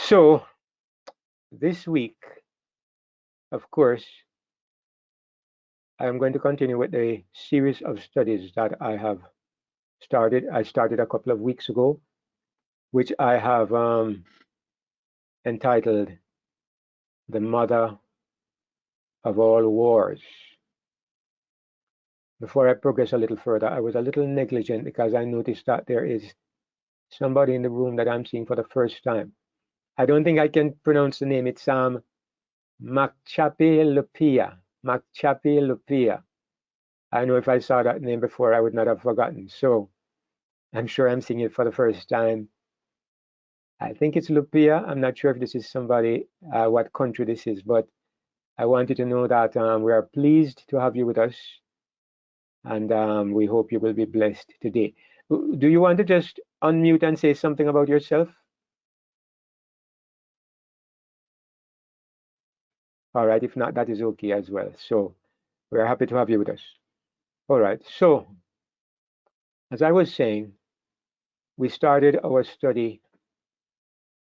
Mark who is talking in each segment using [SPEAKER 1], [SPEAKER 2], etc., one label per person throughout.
[SPEAKER 1] So this week, of course, I am going to continue with the series of studies that I have started. I started a couple of weeks ago, which I have entitled The Mother of All Wars. Before I progress a little further, I was a little negligent because I noticed that there is somebody in the room that I'm seeing for the first time. I don't think I can pronounce the name. It's MOW3. MOW3. I know if I saw that name before, I would not have forgotten. So I'm sure I'm seeing it for the first time. I think it's Lupia. I'm not sure if this is somebody, what country this is, but I want you to know that we are pleased to have you with us, and we hope you will be blessed today. Do you want to just unmute and say something about yourself? All right, if not, that is okay as well. So we're happy to have you with us. All right, so as I was saying, we started our study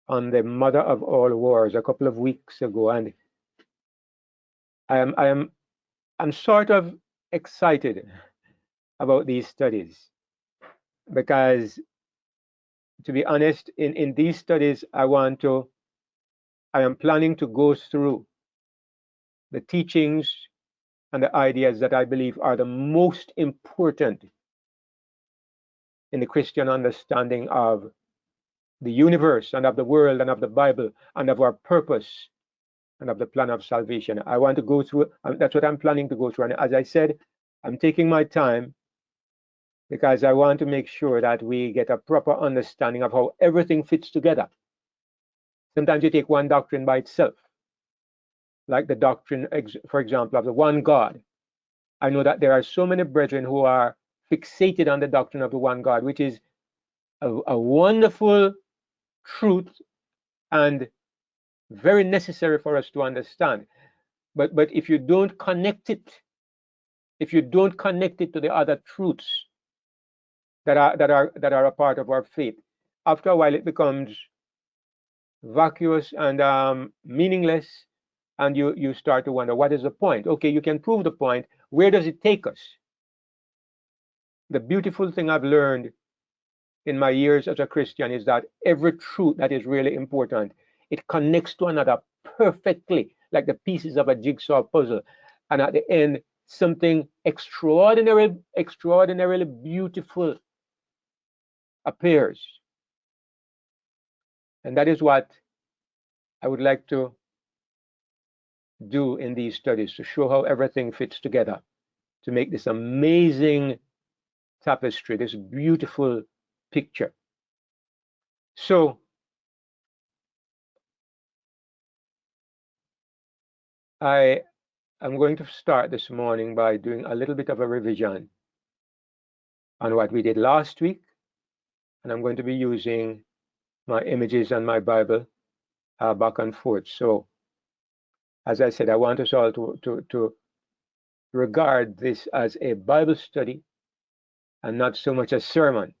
[SPEAKER 1] on the mother of all wars a couple of weeks ago, and I'm sort of excited about these studies because, to be honest, in these studies, I am planning to go through the teachings and the ideas that I believe are the most important in the Christian understanding of the universe and of the world and of the Bible and of our purpose and of the plan of salvation. I want to go through, that's what I'm planning to go through. And as I said, I'm taking my time because I want to make sure that we get a proper understanding of how everything fits together. Sometimes you take one doctrine by itself, like the doctrine, for example, of the one God. I know that there are so many brethren who are fixated on the doctrine of the one God, which is a wonderful truth and very necessary for us to understand. But if you don't connect it, if you don't connect it to the other truths that are a part of our faith, after a while it becomes vacuous and meaningless, and you start to wonder, what is the point? Okay, you can prove the point. Where does it take us? The beautiful thing I've learned in my years as a Christian is that every truth that is really important, it connects to another perfectly, like the pieces of a jigsaw puzzle. And at the end, something extraordinarily beautiful appears. And that is what I would like to do in these studies, to show how everything fits together, to make this amazing tapestry, this beautiful picture. So I am going to start this morning by doing a little bit of a revision on what we did last week, and I'm going to be using my images and my Bible back and forth. So as I said, I want us all to regard this as a Bible study and not so much a sermon.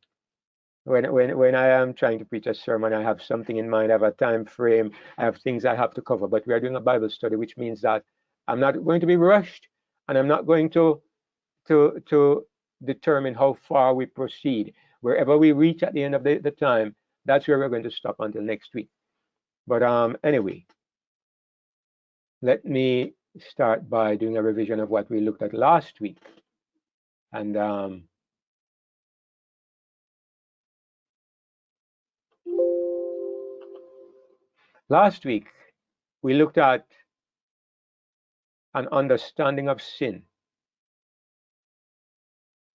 [SPEAKER 1] When I am trying to preach a sermon, I have something in mind, I have a time frame, I have things I have to cover. But we are doing a Bible study, which means that I'm not going to be rushed, and I'm not going to determine how far we proceed. Wherever we reach at the end of the time, that's where we're going to stop until next week. But anyway, let me start by doing a revision of what we looked at last week. And last week, we looked at an understanding of sin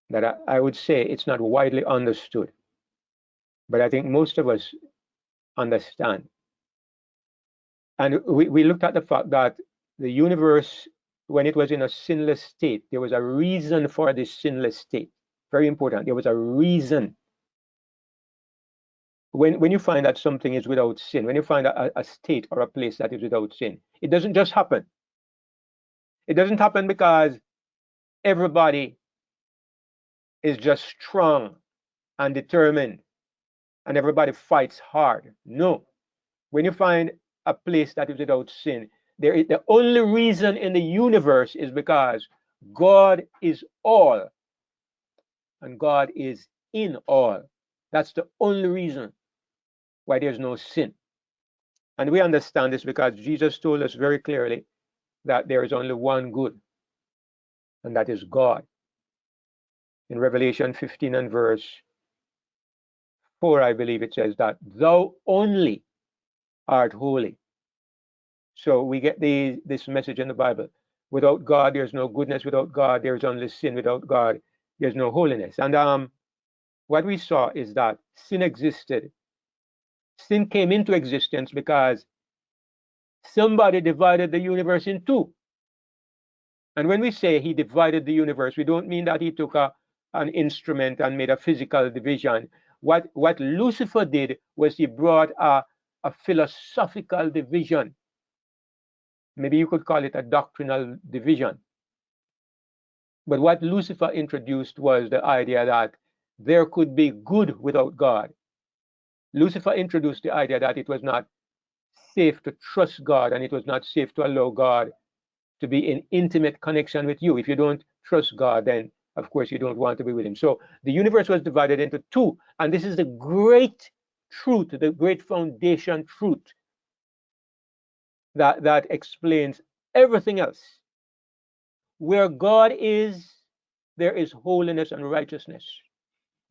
[SPEAKER 1] that I would say it's not widely understood, but I think most of us understand. And we looked at the fact that the universe, when it was in a sinless state, there was a reason for this sinless state. Very important. There was a reason. When you find that something is without sin, when you find a state or a place that is without sin, it doesn't just happen. It doesn't happen because everybody is just strong and determined and everybody fights hard. No. When you find a place that is without sin, the only reason in the universe is because God is all and God is in all. That's the only reason why there's no sin. And we understand this because Jesus told us very clearly that there is only one good, and that is God. In Revelation 15 and verse 4, I believe it says that thou only art holy. So we get this message in the Bible. Without God, there's no goodness. Without God, there's only sin. Without God, there's no holiness. And what we saw is that sin existed. Sin came into existence because somebody divided the universe in two. And when we say he divided the universe, we don't mean that he took an instrument and made a physical division. What Lucifer did was he brought a philosophical division. Maybe you could call it a doctrinal division. But what Lucifer introduced was the idea that there could be good without God. Lucifer introduced the idea that it was not safe to trust God and it was not safe to allow God to be in intimate connection with you. If you don't trust God, then of course you don't want to be with him. So the universe was divided into two. And this is the great truth, the great foundation truth that explains everything else. Where God is, there is holiness and righteousness.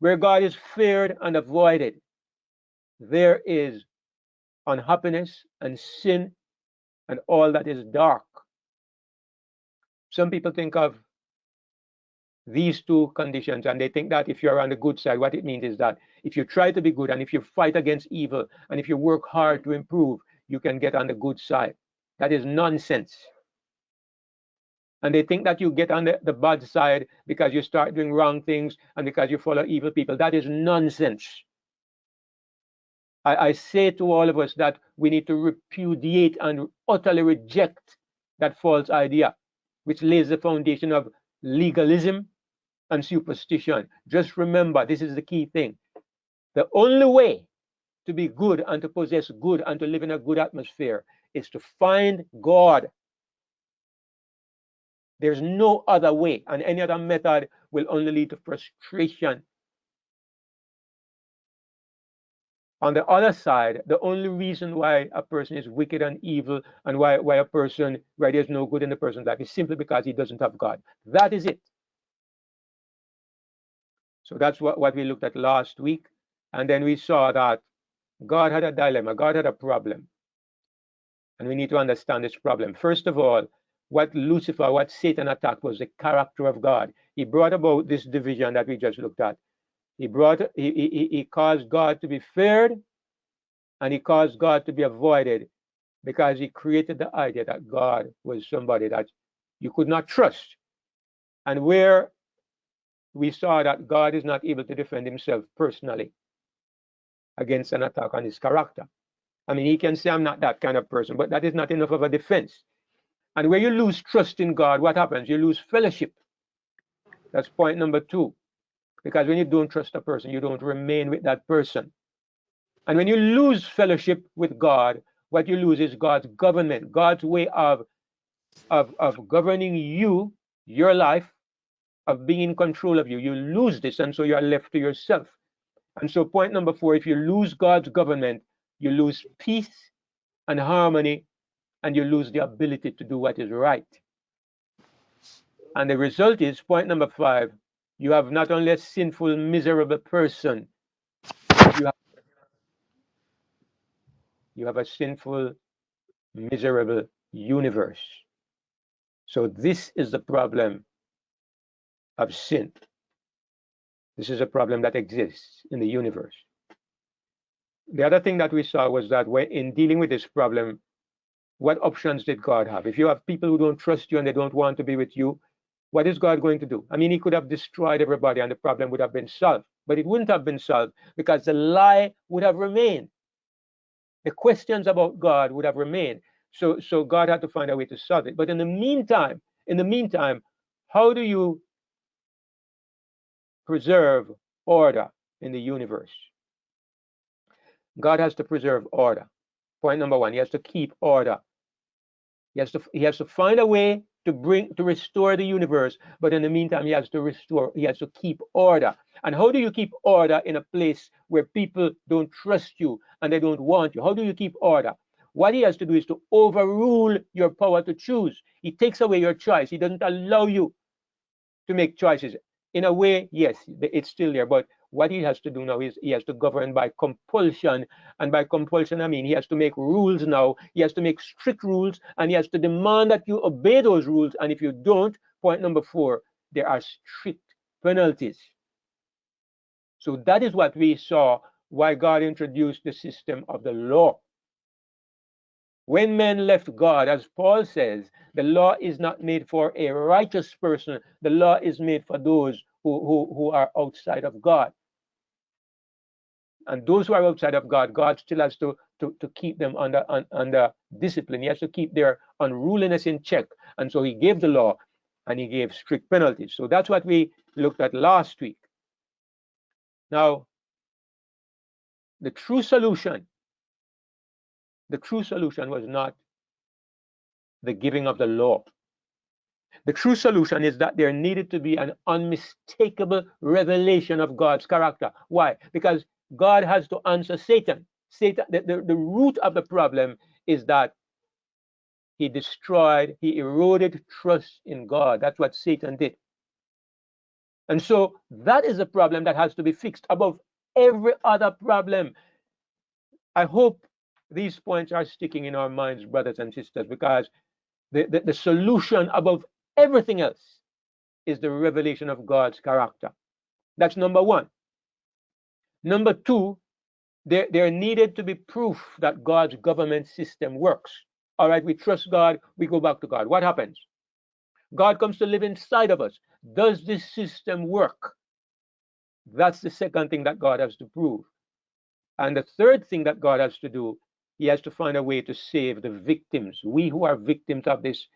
[SPEAKER 1] Where God is feared and avoided, there is unhappiness and sin and all that is dark. Some people think of these two conditions and they think that if you're on the good side, what it means is that if you try to be good and if you fight against evil and if you work hard to improve, you can get on the good side. That is nonsense. And they think that you get on the bad side because you start doing wrong things and because you follow evil people. That is nonsense. I say to all of us that we need to repudiate and utterly reject that false idea, which lays the foundation of legalism and superstition. Just remember, this is the key thing. The only way to be good and to possess good and to live in a good atmosphere is to find God. There's no other way, and any other method will only lead to frustration. On the other side, the only reason why a person is wicked and evil and why there's no good in the person's life is simply because he doesn't have God. That is it. So that's what we looked at last week. And then we saw that God had a dilemma, God had a problem. And we need to understand this problem. First of all, what Satan attacked was the character of God. He brought about this division that we just looked at. He caused God to be feared and he caused God to be avoided because he created the idea that God was somebody that you could not trust. And where we saw that God is not able to defend himself personally against an attack on his character. I mean, he can say, I'm not that kind of person, but that is not enough of a defense. And where you lose trust in God, what happens? You lose fellowship. That's point number 2. Because when you don't trust a person, you don't remain with that person. And when you lose fellowship with God, what you lose is God's government, God's way of governing you, your life, of being in control of you. You lose this, and so you are left to yourself. And so point number 4, if you lose God's government, you lose peace and harmony, and you lose the ability to do what is right. And the result is, point number 5, you have not only a sinful, miserable person, you have a sinful, miserable universe. So this is the problem of sin. This is a problem that exists in the universe. The other thing that we saw was that in dealing with this problem, what options did God have? If you have people who don't trust you and they don't want to be with you, what is God going to do? I mean, he could have destroyed everybody and the problem would have been solved, but it wouldn't have been solved because the lie would have remained. The questions about God would have remained. So God had to find a way to solve it. But in the meantime, how do you preserve order in the universe? God has to preserve order. Point number one, he has to keep order. He has to find a way to restore the universe, but in the meantime, he has to keep order. And how do you keep order in a place where people don't trust you and they don't want you? How do you keep order? What he has to do is to overrule your power to choose. He takes away your choice. He doesn't allow you to make choices. In a way, yes, it's still there, but what he has to do now is he has to govern by compulsion. And by compulsion, I mean he has to make rules now. He has to make strict rules, and he has to demand that you obey those rules. And if you don't, point number four, there are strict penalties. So that is what we saw why God introduced the system of the law. When men left God, as Paul says, the law is not made for a righteous person. The law is made for those who are outside of God. And those who are outside of God, God still has to keep them under discipline. He has to keep their unruliness in check. And so he gave the law and he gave strict penalties. So that's what we looked at last week. Now, the true solution was not the giving of the law. The true solution is that there needed to be an unmistakable revelation of God's character. Why? Because God has to answer Satan. The root of the problem is that he eroded trust in God. That's what Satan did. And so that is a problem that has to be fixed above every other problem. I hope these points are sticking in our minds, brothers and sisters, because the solution above everything else is the revelation of God's character. That's number one. Number two, there needed to be proof that God's government system works. All right, we trust God, we go back to God. What happens? God comes to live inside of us. Does this system work? That's the second thing that God has to prove. And the third thing that God has to do, he has to find a way to save the victims. We who are victims of this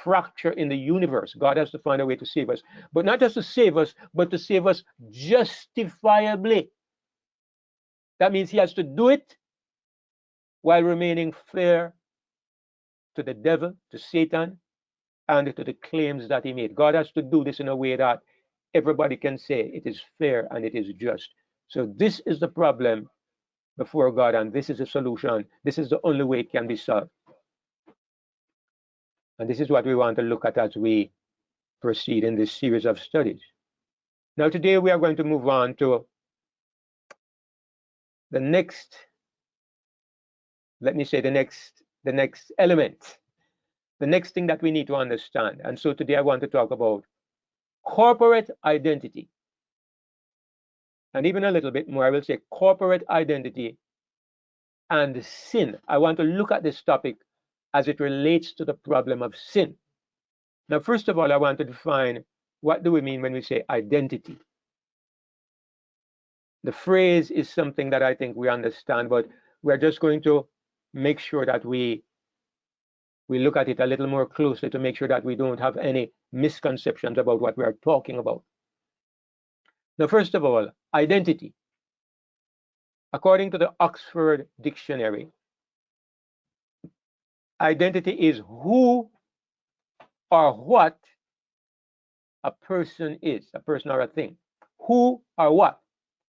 [SPEAKER 1] fracture in the universe, God has to find a way to save us. But not just to save us, but to save us justifiably. That means he has to do it while remaining fair to the devil, to Satan, and to the claims that he made. God has to do this in a way that everybody can say it is fair and it is just. So this is the problem before God, and this is the solution. This is the only way it can be solved. And this is what we want to look at as we proceed in this series of studies. Now, today we are going to move on to the next, let me say the next element, the next thing that we need to understand. And so today I want to talk about corporate identity. And even a little bit more, I will say corporate identity and sin. I want to look at this topic as it relates to the problem of sin. Now, first of all, I want to define what do we mean when we say identity. The phrase is something that I think we understand, but we're just going to make sure that we look at it a little more closely to make sure that we don't have any misconceptions about what we are talking about. Now, first of all, identity. According to the Oxford Dictionary, identity is who or what a person is, a person or a thing. Who or what?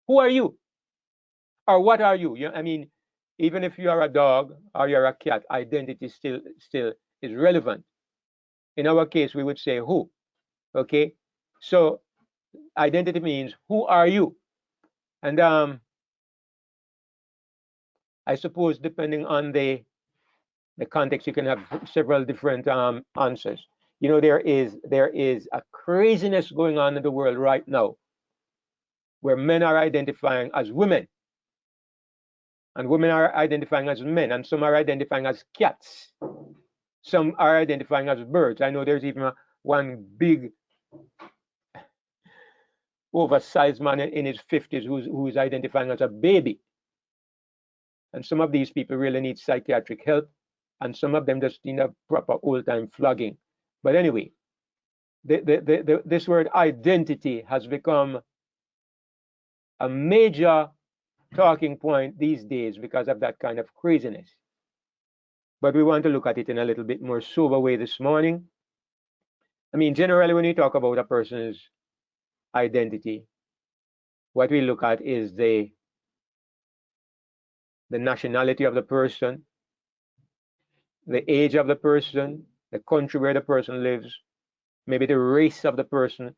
[SPEAKER 1] Who are you? Or what are you? I mean, even if you are a dog or you're a cat, identity still is relevant. In our case, we would say who. Okay? So identity means who are you? And I suppose depending on the context, you can have several different answers. You know, there is a craziness going on in the world right now where men are identifying as women and women are identifying as men, and some are identifying as cats. Some are identifying as birds. I know there's even one big oversized man in his 50s who's identifying as a baby. And some of these people really need psychiatric help, and some of them just need a proper old-time flogging. But anyway, this word identity has become a major talking point these days because of that kind of craziness. But we want to look at it in a little bit more sober way this morning. I mean, generally, when you talk about a person's identity, what we look at is the nationality of the person, the age of the person, the country where the person lives, maybe the race of the person.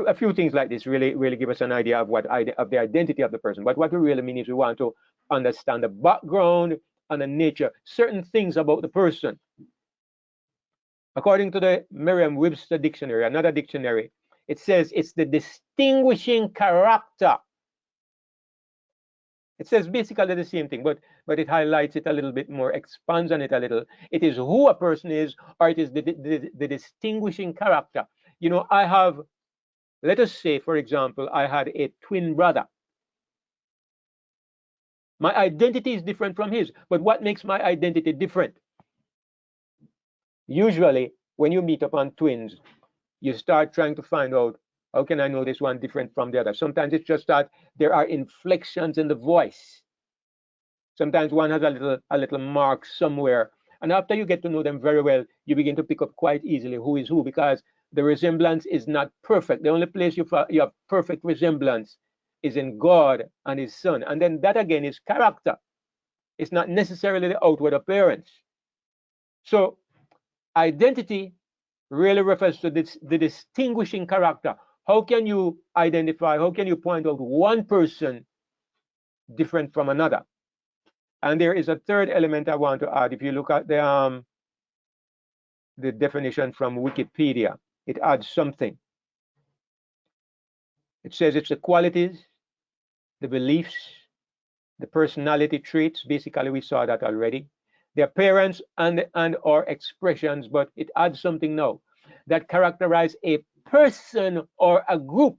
[SPEAKER 1] A few things like this really give us an idea of of the identity of the person. But what we really mean is we want to understand the background and the nature, certain things about the person. According to the Merriam-Webster dictionary, another dictionary, it says it's the distinguishing character. It says basically the same thing, but it highlights it a little bit more, expands on it a little. It is who a person is, or it is the distinguishing character. You know, I have, let us say, for example, I had a twin brother. My identity is different from his, but what makes my identity different? Usually, when you meet upon twins, you start trying to find out, how can I know this one different from the other? Sometimes it's just that there are inflections in the voice. Sometimes one has a little mark somewhere. And after you get to know them very well, you begin to pick up quite easily who is who, because the resemblance is not perfect. The only place you have perfect resemblance is in God and his son. And then that again is character. It's not necessarily the outward appearance. So identity really refers to the distinguishing character. How can you identify, how can you point out one person different from another? And there is a third element I want to add. If you look at the definition from Wikipedia, it adds something. It says it's the qualities, the beliefs, the personality traits. Basically, we saw that already. The appearance and or expressions, but it adds something now that characterize a person or a group.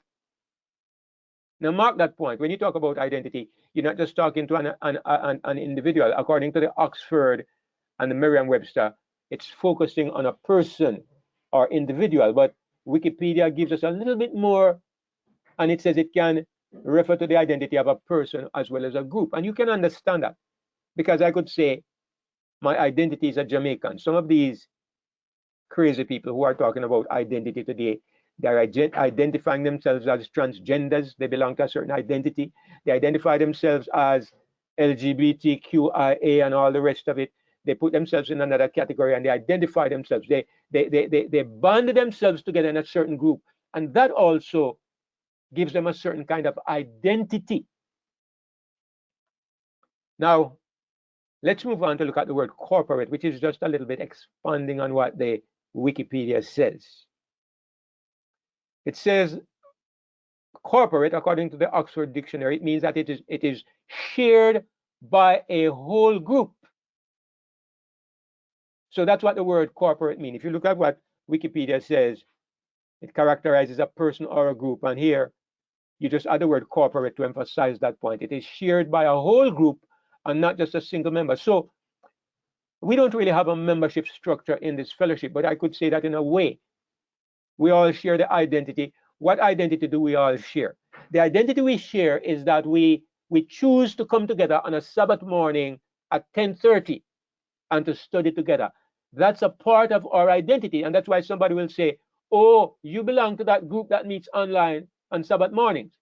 [SPEAKER 1] Now, mark that point. When you talk about identity, you're not just talking to an individual. According to the Oxford and the Merriam-Webster, it's focusing on a person or individual. But Wikipedia gives us a little bit more, and it says it can refer to the identity of a person as well as a group. And you can understand that, because I could say my identity is a Jamaican. Some of these crazy people who are talking about identity today, they're identifying themselves as transgenders. They belong to a certain identity. They identify themselves as LGBTQIA and all the rest of it. They put themselves in another category and they identify themselves. They band themselves together in a certain group. And that also gives them a certain kind of identity. Now, let's move on to look at the word corporate, which is just a little bit expanding on what the Wikipedia says. It says corporate, according to the Oxford Dictionary, it means that it is shared by a whole group. So that's what the word corporate means. If you look at what Wikipedia says, it characterizes a person or a group. And here, you just add the word corporate to emphasize that point. It is shared by a whole group and not just a single member. So we don't really have a membership structure in this fellowship, but I could say that in a way, we all share the identity. What identity do we all share? The identity we share is that we choose to come together on a Sabbath morning at 10:30 and to study together. That's a part of our identity. And that's why somebody will say, oh, you belong to that group that meets online on Sabbath mornings.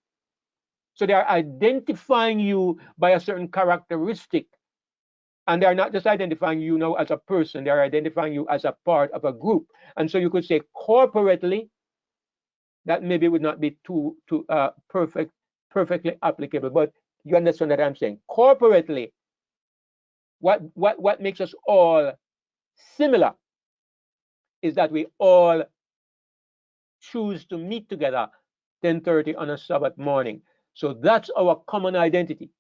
[SPEAKER 1] So they are identifying you by a certain characteristic. And they're not just identifying you now as a person, they're identifying you as a part of a group. And so you could say corporately, that maybe would not be too perfectly applicable, but you understand what I'm saying. Corporately, what makes us all similar is that we all choose to meet together 10:30 on a Sabbath morning. So that's our common identity.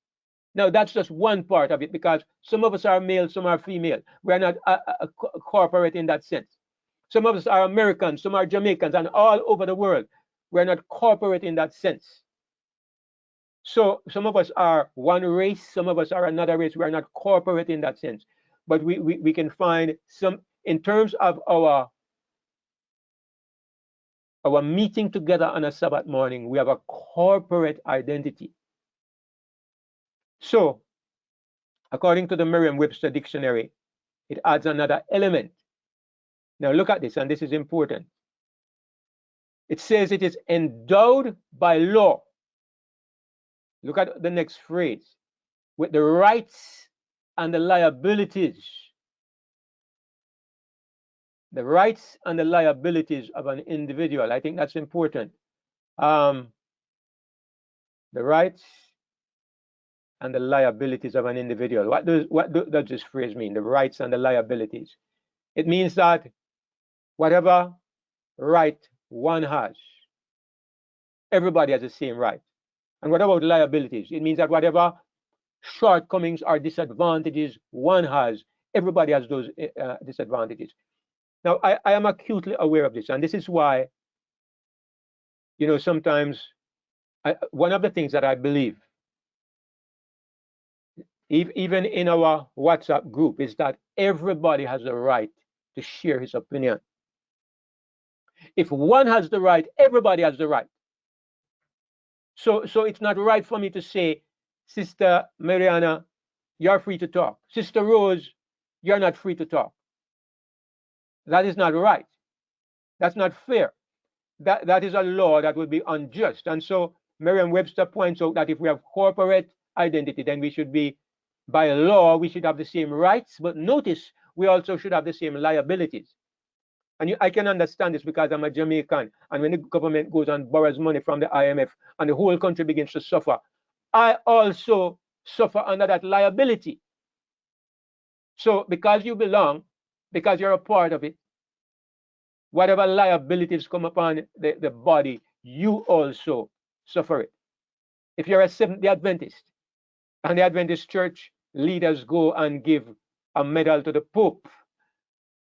[SPEAKER 1] Now, that's just one part of it, because some of us are male, some are female. We're not corporate in that sense. Some of us are Americans, some are Jamaicans, and all over the world. We're not corporate in that sense. So some of us are one race, some of us are another race. We're not corporate in that sense. But we can find some, in terms of our meeting together on a Sabbath morning, we have a corporate identity. So, according to the Merriam-Webster dictionary, it adds another element. Now look at this, and this is important. It says it is endowed by law. Look at the next phrase. With the rights and the liabilities. The rights and the liabilities of an individual. I think that's important. The rights and the liabilities of an individual. What does this phrase mean? The rights and the liabilities. It means that whatever right one has, everybody has the same right. And what about liabilities? It means that whatever shortcomings or disadvantages one has, everybody has those disadvantages. Now, I am acutely aware of this, and this is why, sometimes one of the things that I believe, even in our WhatsApp group, is that everybody has the right to share his opinion. If one has the right, everybody has the right. So it's not right for me to say, Sister Mariana, you're free to talk. Sister Rose, you're not free to talk. That is not right. That's not fair. That is a law that would be unjust. And so Merriam-Webster points out that if we have corporate identity, then we should be, by law, we should have the same rights. But notice, we also should have the same liabilities. And I can understand this because I'm a Jamaican. And when the government goes and borrows money from the IMF and the whole country begins to suffer, I also suffer under that liability. So because you belong, because you're a part of it, whatever liabilities come upon the body, you also suffer it. If you're a Seventh-day Adventist and the Adventist church leaders go and give a medal to the Pope,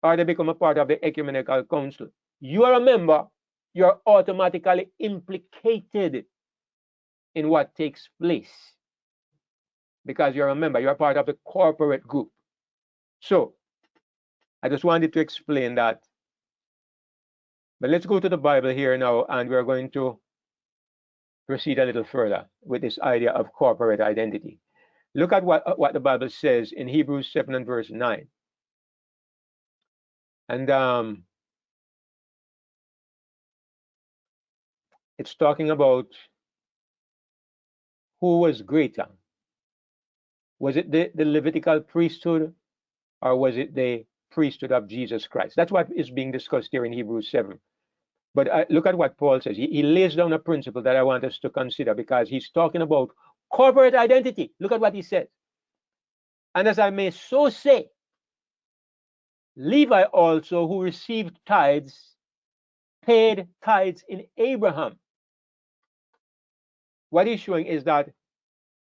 [SPEAKER 1] or they become a part of the Ecumenical Council, you are a member, you're automatically implicated in what takes place because you're a member, you're part of the corporate group. So I just wanted to explain that. But let's go to the Bible here now, and we're going to proceed a little further with this idea of corporate identity. Look at what the Bible says in Hebrews 7 and verse 9. And it's talking about who was greater. Was it the Levitical priesthood, or was it the priesthood of Jesus Christ? That's what is being discussed here in Hebrews 7. But look at what Paul says. He lays down a principle that I want us to consider because he's talking about corporate identity. Look at what he says. And as I may so say, Levi also, who received tithes, paid tithes in Abraham. What he's showing is that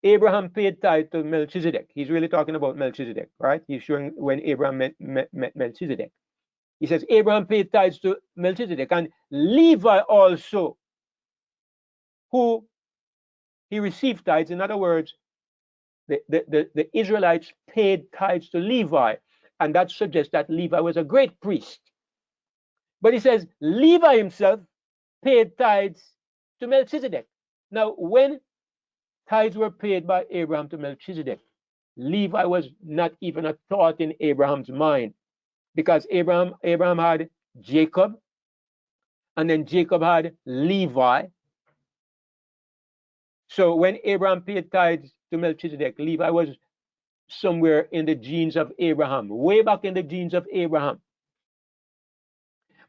[SPEAKER 1] Abraham paid tithe to Melchizedek. He's really talking about Melchizedek, right? He's showing when Abraham met Melchizedek. He says Abraham paid tithes to Melchizedek, and Levi also, who he received tithes. In other words, the Israelites paid tithes to Levi, and that suggests that Levi was a great priest. But he says Levi himself paid tithes to Melchizedek. Now, when tithes were paid by Abraham to Melchizedek, Levi was not even a thought in Abraham's mind, because Abraham had Jacob, and then Jacob had Levi. So when Abraham paid tithes to Melchizedek, Levi was somewhere in the genes of Abraham, way back in the genes of Abraham.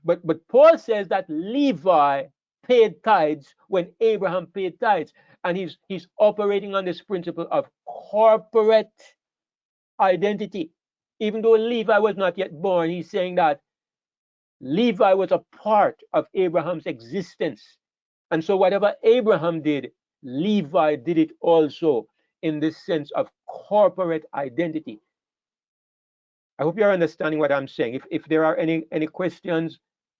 [SPEAKER 1] But Paul says that Levi paid tithes when Abraham paid tithes, and he's operating on this principle of corporate identity. Even though Levi was not yet born, he's saying that Levi was a part of Abraham's existence. And so whatever Abraham did, Levi did it also in this sense of corporate identity. I hope you're understanding what I'm saying. If there are any questions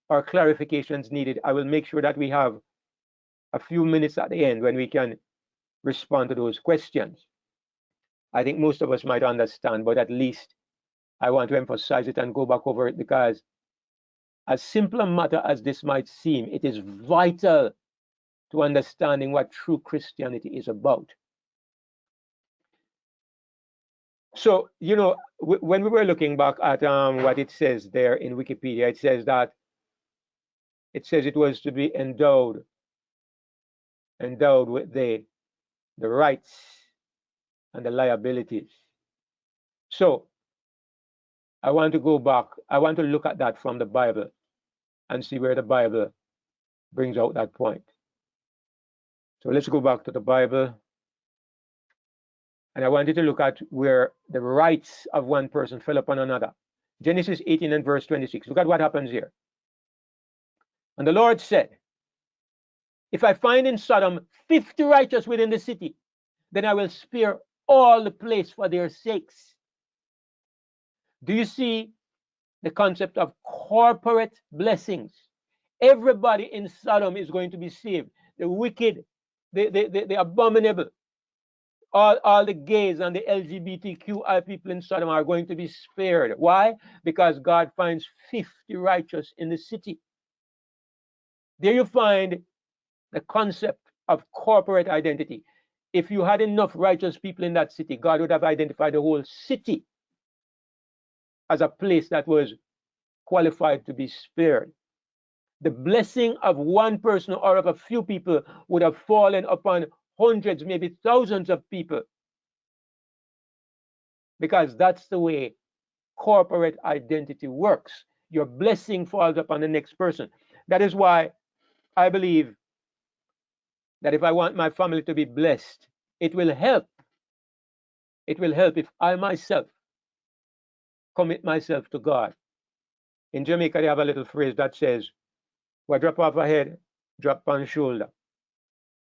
[SPEAKER 1] or clarifications needed, I will make sure that we have a few minutes at the end when we can respond to those questions. I think most of us might understand, but at least I want to emphasize it and go back over it, because as simple a matter as this might seem, it is vital to understanding what true Christianity is about. So, when we were looking back at what it says there in Wikipedia, it says it was to be endowed with the rights and the liabilities. So I want to go back. I want to look at that from the Bible and see where the Bible brings out that point. So let's go back to the Bible. And I want you to look at where the rights of one person fell upon another. Genesis 18 and verse 26. Look at what happens here. And the Lord said, if I find in Sodom 50 righteous within the city, then I will spare all the place for their sakes. Do you see the concept of corporate blessings? Everybody in Sodom is going to be saved. The wicked, the abominable, all the gays and the LGBTQI people in Sodom are going to be spared. Why? Because God finds 50 righteous in the city. There you find the concept of corporate identity. If you had enough righteous people in that city, God would have identified the whole city as a place that was qualified to be spared. The blessing of one person or of a few people would have fallen upon hundreds, maybe thousands of people, because that's the way corporate identity works. Your blessing falls upon the next person. That is why I believe that if I want my family to be blessed, it will help. It will help if I myself commit myself to God. In Jamaica, they have a little phrase that says, what drop off a head, drop on shoulder.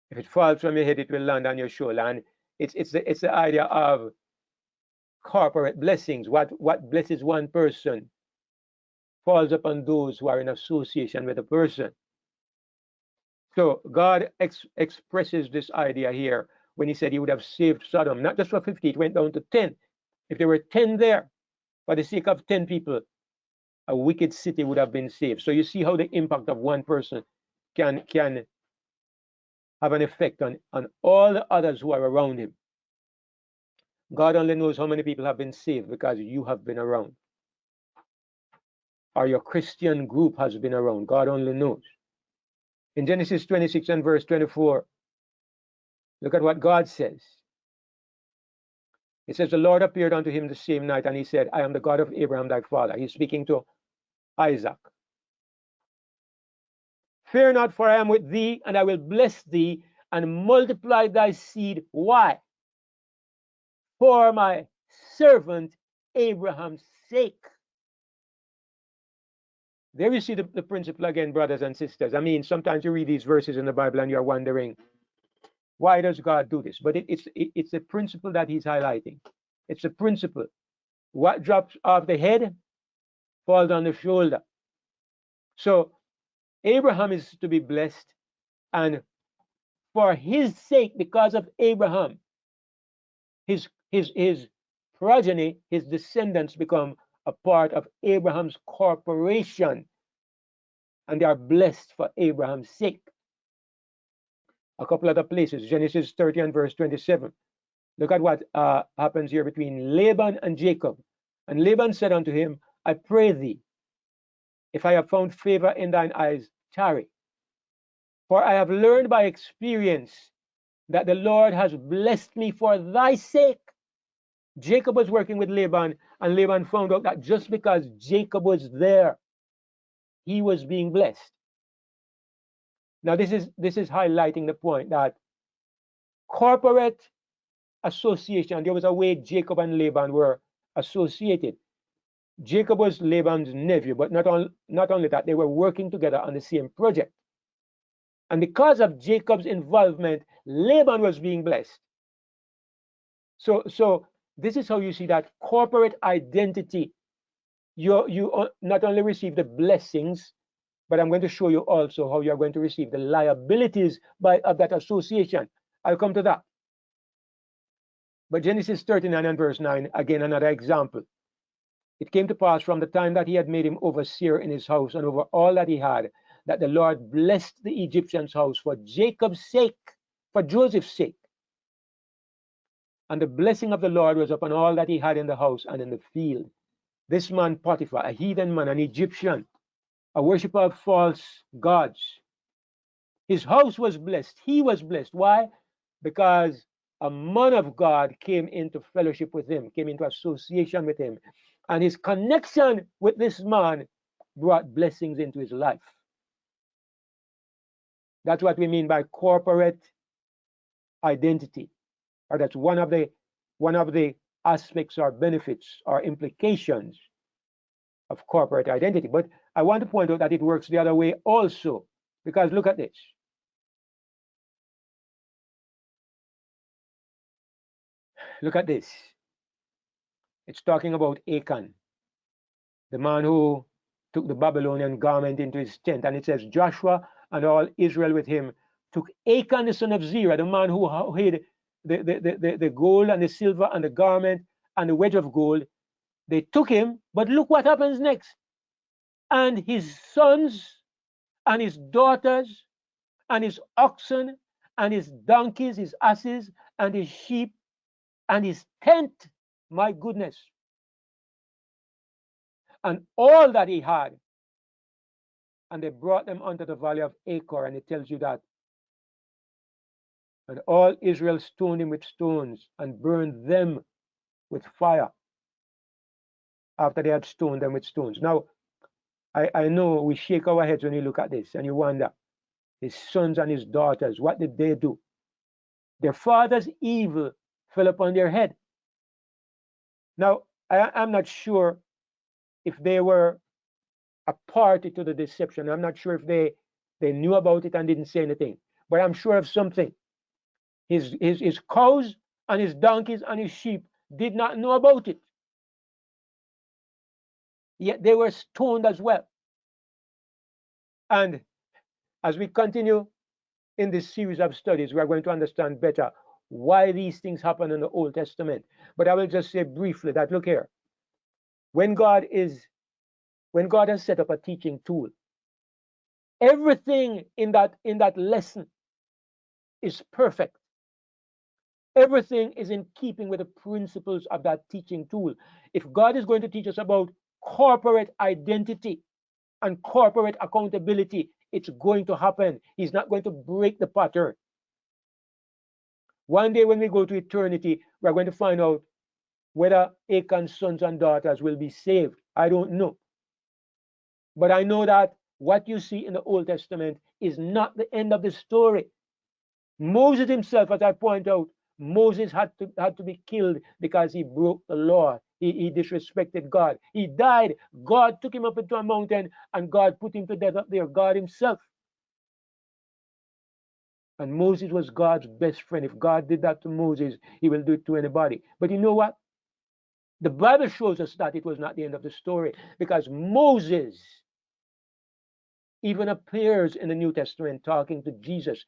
[SPEAKER 1] If it falls from your head, it will land on your shoulder. And it's the idea of corporate blessings. What blesses one person falls upon those who are in association with the person. So God expresses this idea here when he said he would have saved Sodom, not just for 50, it went down to 10. If there were 10 there, for the sake of 10 people, a wicked city would have been saved. So you see how the impact of one person can have an effect on all the others who are around him. God only knows how many people have been saved because you have been around, or your Christian group has been around. God only knows. In Genesis 26 and verse 24, look at what God says. It says, the Lord appeared unto him the same night, and he said, I am the God of Abraham thy father. He's speaking to Isaac. Fear not, for I am with thee, and I will bless thee and multiply thy seed. Why? For my servant Abraham's sake. There you see the principle again, brothers and sisters. I mean, sometimes you read these verses in the Bible and you're wondering, why does God do this? But it's a principle that he's highlighting. It's a principle. What drops off the head falls on the shoulder. So Abraham is to be blessed, and for his sake, because of Abraham, his progeny, his descendants become a part of Abraham's corporation, and they are blessed for Abraham's sake. A couple other places, Genesis 30 and verse 27. Look at what happens here between Laban and Jacob. And Laban said unto him, I pray thee, if I have found favor in thine eyes, tarry. For I have learned by experience that the Lord has blessed me for thy sake. Jacob was working with Laban, and Laban found out that just because Jacob was there, he was being blessed. Now, this is highlighting the point that corporate association, there was a way Jacob and Laban were associated. Jacob was Laban's nephew, but not only that, they were working together on the same project. And because of Jacob's involvement, Laban was being blessed. So this is how you see that corporate identity. You not only receive the blessings, but I'm going to show you also how you're going to receive the liabilities of that association. I'll come to that. But Genesis 39 and verse 9, again, another example. It came to pass from the time that he had made him overseer in his house and over all that he had, that the Lord blessed the Egyptian's house for Jacob's sake, for Joseph's sake. And the blessing of the Lord was upon all that he had in the house and in the field. This man Potiphar, a heathen man, an Egyptian, a worshipper of false gods, his house was blessed. He was blessed. Why? Because a man of God came into fellowship with him, came into association with him. And his connection with this man brought blessings into his life. That's what we mean by corporate identity. Or that's one of the aspects or benefits or implications of corporate identity. But I want to point out that it works the other way also. Because look at this. Look at this. It's talking about Achan, the man who took the Babylonian garment into his tent. And it says, Joshua and all Israel with him took Achan the son of Zerah, the man who hid the gold and the silver and the garment and the wedge of gold. They took him, but look what happens next. And his sons and his daughters and his oxen and his donkeys, his asses and his sheep and his tent, my goodness, and all that he had. And they brought them unto the valley of Achor. And it tells you that. And all Israel stoned him with stones and burned them with fire after they had stoned them with stones. Now, I know we shake our heads when we look at this and you wonder, his sons and his daughters, what did they do? Their father's evil fell upon their head. Now, I'm not sure if they were a party to the deception. I'm not sure if they knew about it and didn't say anything. But I'm sure of something. His cows and his donkeys and his sheep did not know about it. Yet they were stoned as well. And as we continue in this series of studies, we are going to understand better why these things happen in the Old Testament. But I will just say briefly that, look here, when God has set up a teaching tool, everything in that lesson is perfect. Everything is in keeping with the principles of that teaching tool. If God is going to teach us about corporate identity and corporate accountability, it's going to happen. He's not going to break the pattern. One day when we go to eternity, we're going to find out whether Achan's sons and daughters will be saved. I don't know. But I know that what you see in the Old Testament is not the end of the story. Moses himself, as I point out, Moses had to be killed because he broke the law. He disrespected God. He died. God took him up into a mountain and God put him to death up there, God himself. And Moses was God's best friend. If God did that to Moses, he will do it to anybody. But you know what? The Bible shows us that it was not the end of the story, because Moses even appears in the New Testament talking to Jesus.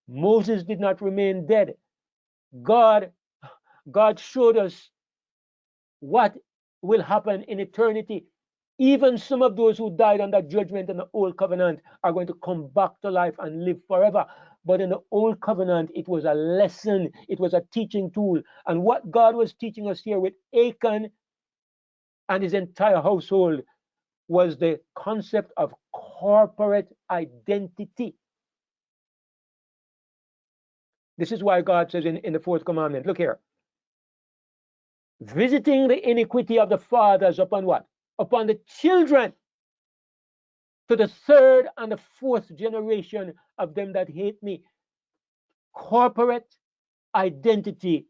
[SPEAKER 1] Moses did not remain dead. God showed us what will happen in eternity. Even some of those who died under judgment in the Old Covenant are going to come back to life and live forever. But in the Old Covenant, it was a lesson. It was a teaching tool. And what God was teaching us here with Achan and his entire household was the concept of corporate identity. This is why God says in the fourth commandment, look here, visiting the iniquity of the fathers upon what? Upon the children, to the third and the fourth generation of them that hate me. Corporate identity,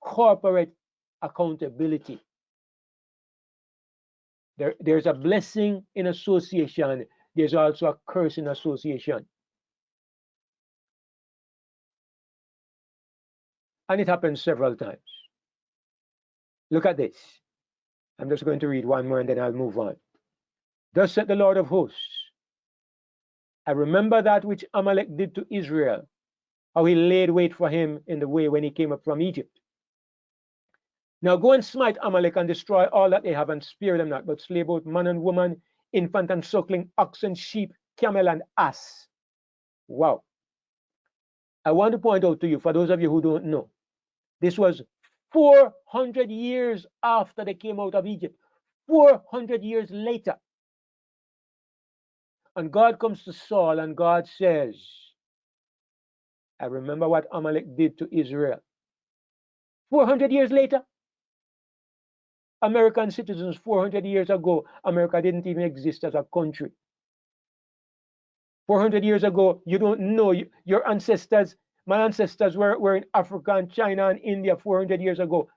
[SPEAKER 1] corporate accountability. There's a blessing in association. There's also a curse in association. And it happens several times. Look at this. I'm just going to read one more and then I'll move on. Thus said the Lord of hosts, I remember that which Amalek did to Israel, how he laid wait for him in the way when he came up from Egypt. Now go and smite Amalek and destroy all that they have and spare them not, but slay both man and woman, infant and suckling, ox and sheep, camel and ass. Wow. I want to point out to you, for those of you who don't know, This was 400 years after they came out of Egypt. 400 years later. And God comes to Saul and God says, I remember what Amalek did to Israel. 400 years later, American citizens, 400 years ago, America didn't even exist as a country. 400 years ago, you don't know, your ancestors, my ancestors were in Africa and China and India 400 years ago.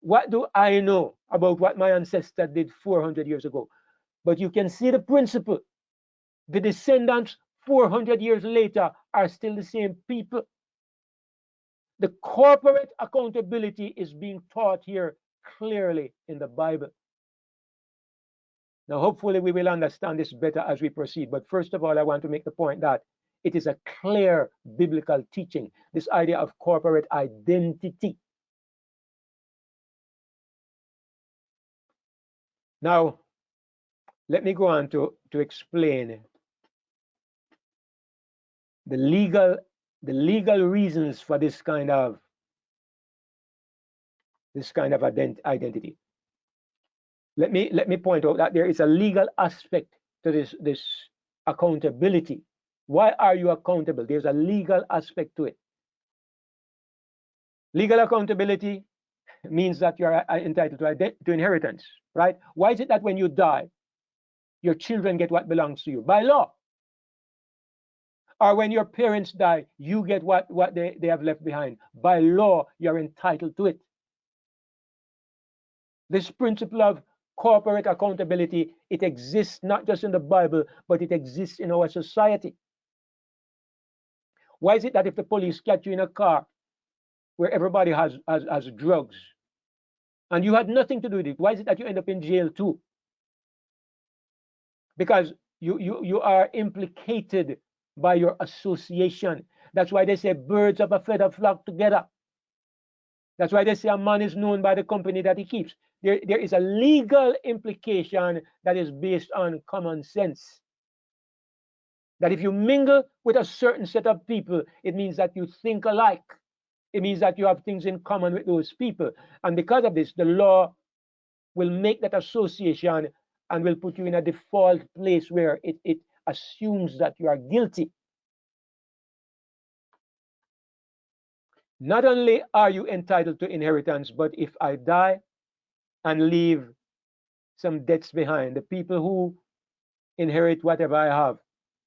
[SPEAKER 1] What do I know about what my ancestor did 400 years ago? But you can see the principle. The descendants 400 years later are still the same people. The corporate accountability is being taught here clearly in the Bible. Now, hopefully we will understand this better as we proceed. But first of all, I want to make the point that it is a clear biblical teaching, this idea of corporate identity. Now, let me go on to explain the legal reasons for this kind of identity. Let me point out that there is a legal aspect to this accountability. Why are you accountable? There's a legal aspect to it. Legal accountability means that you're entitled to inheritance, right? Why is it that when you die, your children get what belongs to you? By law. Or when your parents die, you get what they have left behind. By law, you're entitled to it. This principle of corporate accountability, it exists not just in the Bible, but it exists in our society. Why is it that if the police catch you in a car where everybody has drugs and you had nothing to do with it, why is it that you end up in jail too? Because you are implicated by your association. That's why they say birds of a feather flock together. That's why they say a man is known by the company that he keeps. There is a legal implication that is based on common sense. That if you mingle with a certain set of people, it means that you think alike. It means that you have things in common with those people. And because of this, the law will make that association and will put you in a default place where it assumes that you are guilty. Not only are you entitled to inheritance, but if I die and leave some debts behind, the people who inherit whatever I have,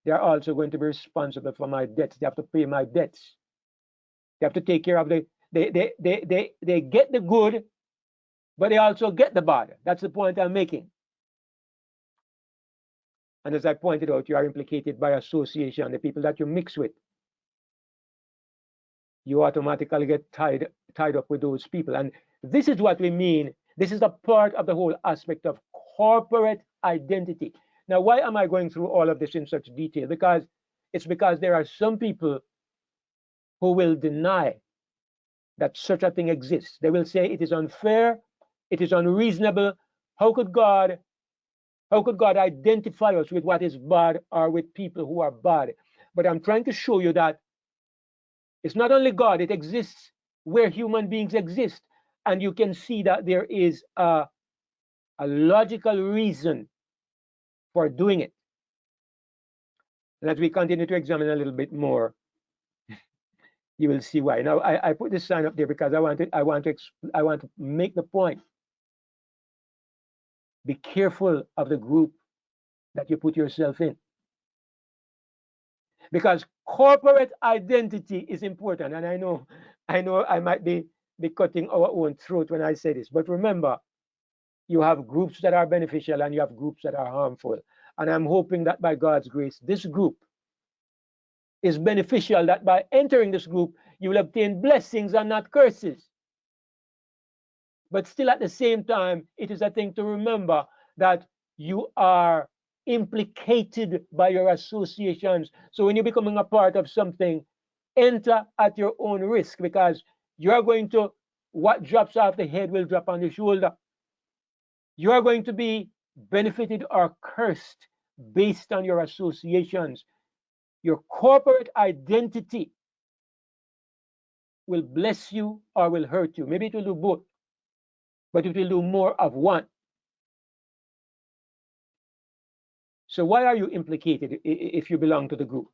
[SPEAKER 1] they are also going to be responsible for my debts. They have to pay my debts. They have to take care of they get the good, but they also get the bad. That's the point I'm making. And as I pointed out, you are implicated by association, the people that you mix with. You automatically get tied up with those people. And this is what we mean. This is a part of the whole aspect of corporate identity. Now, why am I going through all of this in such detail? Because there are some people who will deny that such a thing exists. They will say it is unfair, it is unreasonable. How could God identify us with what is bad or with people who are bad? But I'm trying to show you that it's not only God, it exists where human beings exist. And you can see that there is a logical reason for doing it. And as we continue to examine a little bit more, you will see why. Now, I put this sign up there because I want to make the point. Be careful of the group that you put yourself in. Because corporate identity is important. And I know I might be cutting our own throat when I say this. But remember, you have groups that are beneficial and you have groups that are harmful. And I'm hoping that by God's grace, this group is beneficial, that by entering this group, you will obtain blessings and not curses. But still at the same time, it is a thing to remember that you are implicated by your associations. So when you're becoming a part of something, enter at your own risk, because you're going to, what drops off the head will drop on the shoulder. You are going to be benefited or cursed based on your associations. Your corporate identity will bless you or will hurt you. Maybe it will do both, but it will do more of one. So why are you implicated if you belong to the group?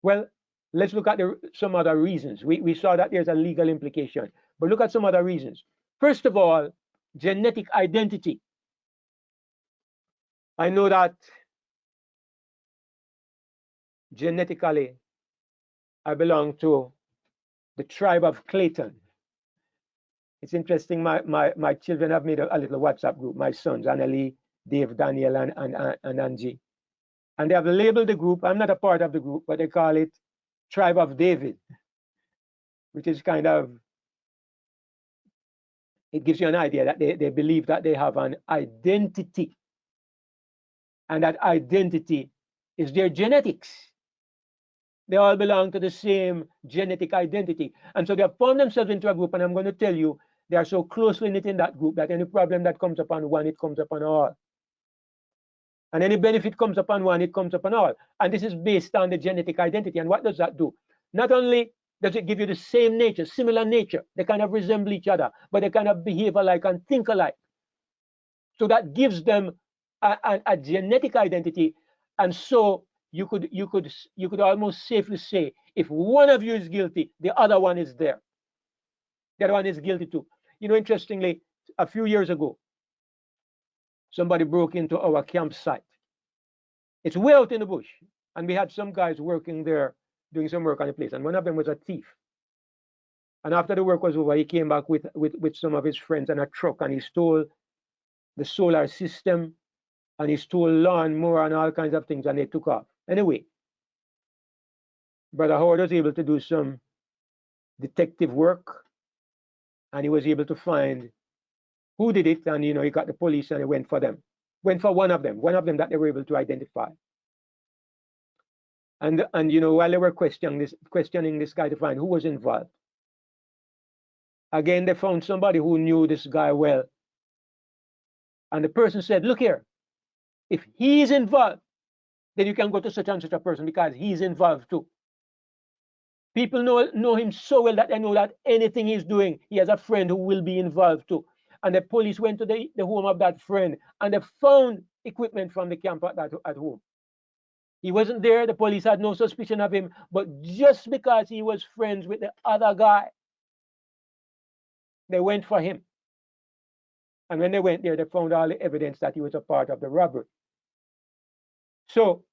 [SPEAKER 1] Well, let's look at some other reasons. We saw that there's a legal implication, but look at some other reasons. First of all, genetic identity. I know that genetically I belong to the tribe of Clayton. It's interesting, my children have made a little WhatsApp group, my sons, Annalie, Dave, Daniel, and Angie. And they have labeled the group, I'm not a part of the group, but they call it Tribe of David, which is kind of, it gives you an idea that they believe that they have an identity. And that identity is their genetics. They all belong to the same genetic identity. And so they have formed themselves into a group, and I'm going to tell you, they are so closely knit in that group that any problem that comes upon one, it comes upon all. And any benefit comes upon one, it comes upon all. And this is based on the genetic identity. And what does that do? Not only does it give you the same nature, similar nature, they kind of resemble each other, but they kind of behave alike and think alike. So that gives them a genetic identity. And so you could almost safely say, if one of you is guilty, the other one is there. The other one is guilty too. You know, interestingly, a few years ago, somebody broke into our campsite. It's way out in the bush. And we had some guys working there, doing some work on the place. And one of them was a thief. And after the work was over, he came back with some of his friends and a truck, and he stole the solar system, and he stole lawnmower and all kinds of things, and they took off. Anyway, Brother Howard was able to do some detective work, and he was able to find who did it, and he got the police, and he went for them. Went for one of them that they were able to identify. And while they were questioning this guy to find who was involved, again they found somebody who knew this guy well. And the person said, look here, if he's involved, then you can go to such and such a person because he's involved too. People know him so well that they know that anything he's doing, he has a friend who will be involved too. And the police went to the home of that friend, and they found equipment from the camp at home. He wasn't there. The police had no suspicion of him, but just because he was friends with the other guy, they went for him. And when they went there, they found all the evidence that he was a part of the robbery. So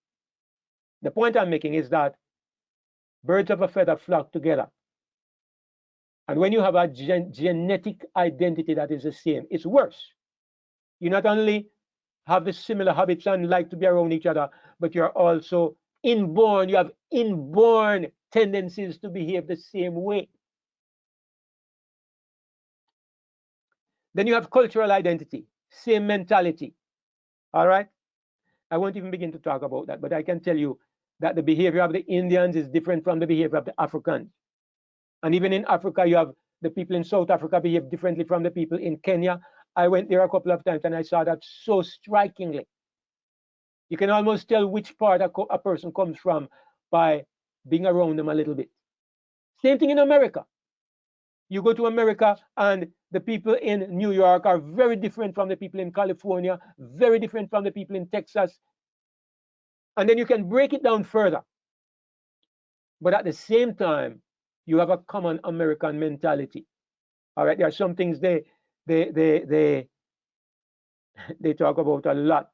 [SPEAKER 1] the point I'm making is that birds of a feather flock together. And when you have a genetic identity that is the same, it's worse. You not only have the similar habits and like to be around each other, but you're also you have inborn tendencies to behave the same way. Then you have cultural identity, same mentality. All right? I won't even begin to talk about that, but I can tell you that the behavior of the Indians is different from the behavior of the Africans. And even in Africa, you have the people in South Africa behave differently from the people in Kenya. I went there a couple of times and I saw that so strikingly. You can almost tell which part a person comes from by being around them a little bit. Same thing in America. You go to America and the people in New York are very different from the people in California, very different from the people in Texas. And then you can break it down further. But at the same time, you have a common American mentality. All right, there are some things they talk about a lot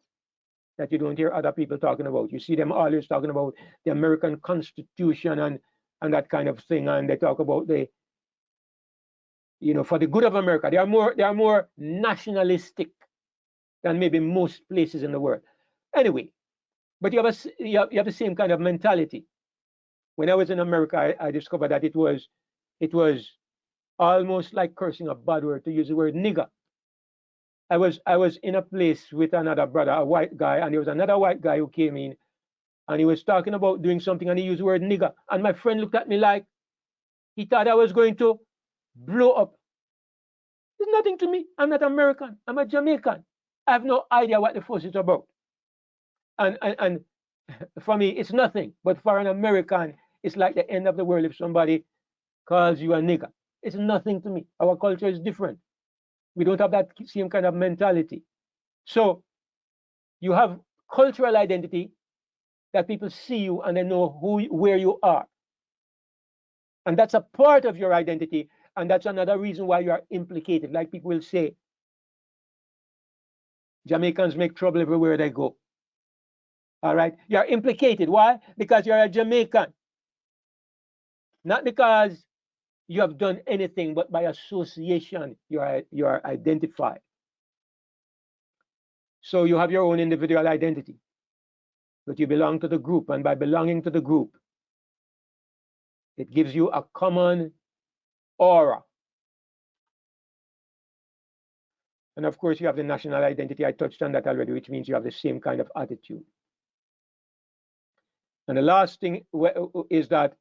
[SPEAKER 1] that you don't hear other people talking about. You see them always talking about the American Constitution and that kind of thing, and they talk about for the good of America. They are more nationalistic than maybe most places in the world. Anyway, but you have the same kind of mentality. When I was in America, I discovered that it was almost like cursing a bad word to use the word nigger. I was in a place with another brother, a white guy, and there was another white guy who came in, and he was talking about doing something, and he used the word nigger. And my friend looked at me like he thought I was going to blow up. It's nothing to me. I'm not American. I'm a Jamaican. I have no idea what the fuss is about. And for me, it's nothing. But for an American, it's like the end of the world if somebody calls you a nigger. It's nothing to me. Our culture is different. We don't have that same kind of mentality. So you have cultural identity that people see you and they know where you are. And that's a part of your identity. And that's another reason why you are implicated. Like people will say, Jamaicans make trouble everywhere they go. All right. You're implicated. Why? Because you're a Jamaican. Not because you have done anything, but by association, you are identified. So you have your own individual identity, but you belong to the group. And by belonging to the group, it gives you a common aura. And of course, you have the national identity. I touched on that already, which means you have the same kind of attitude. And the last thing is that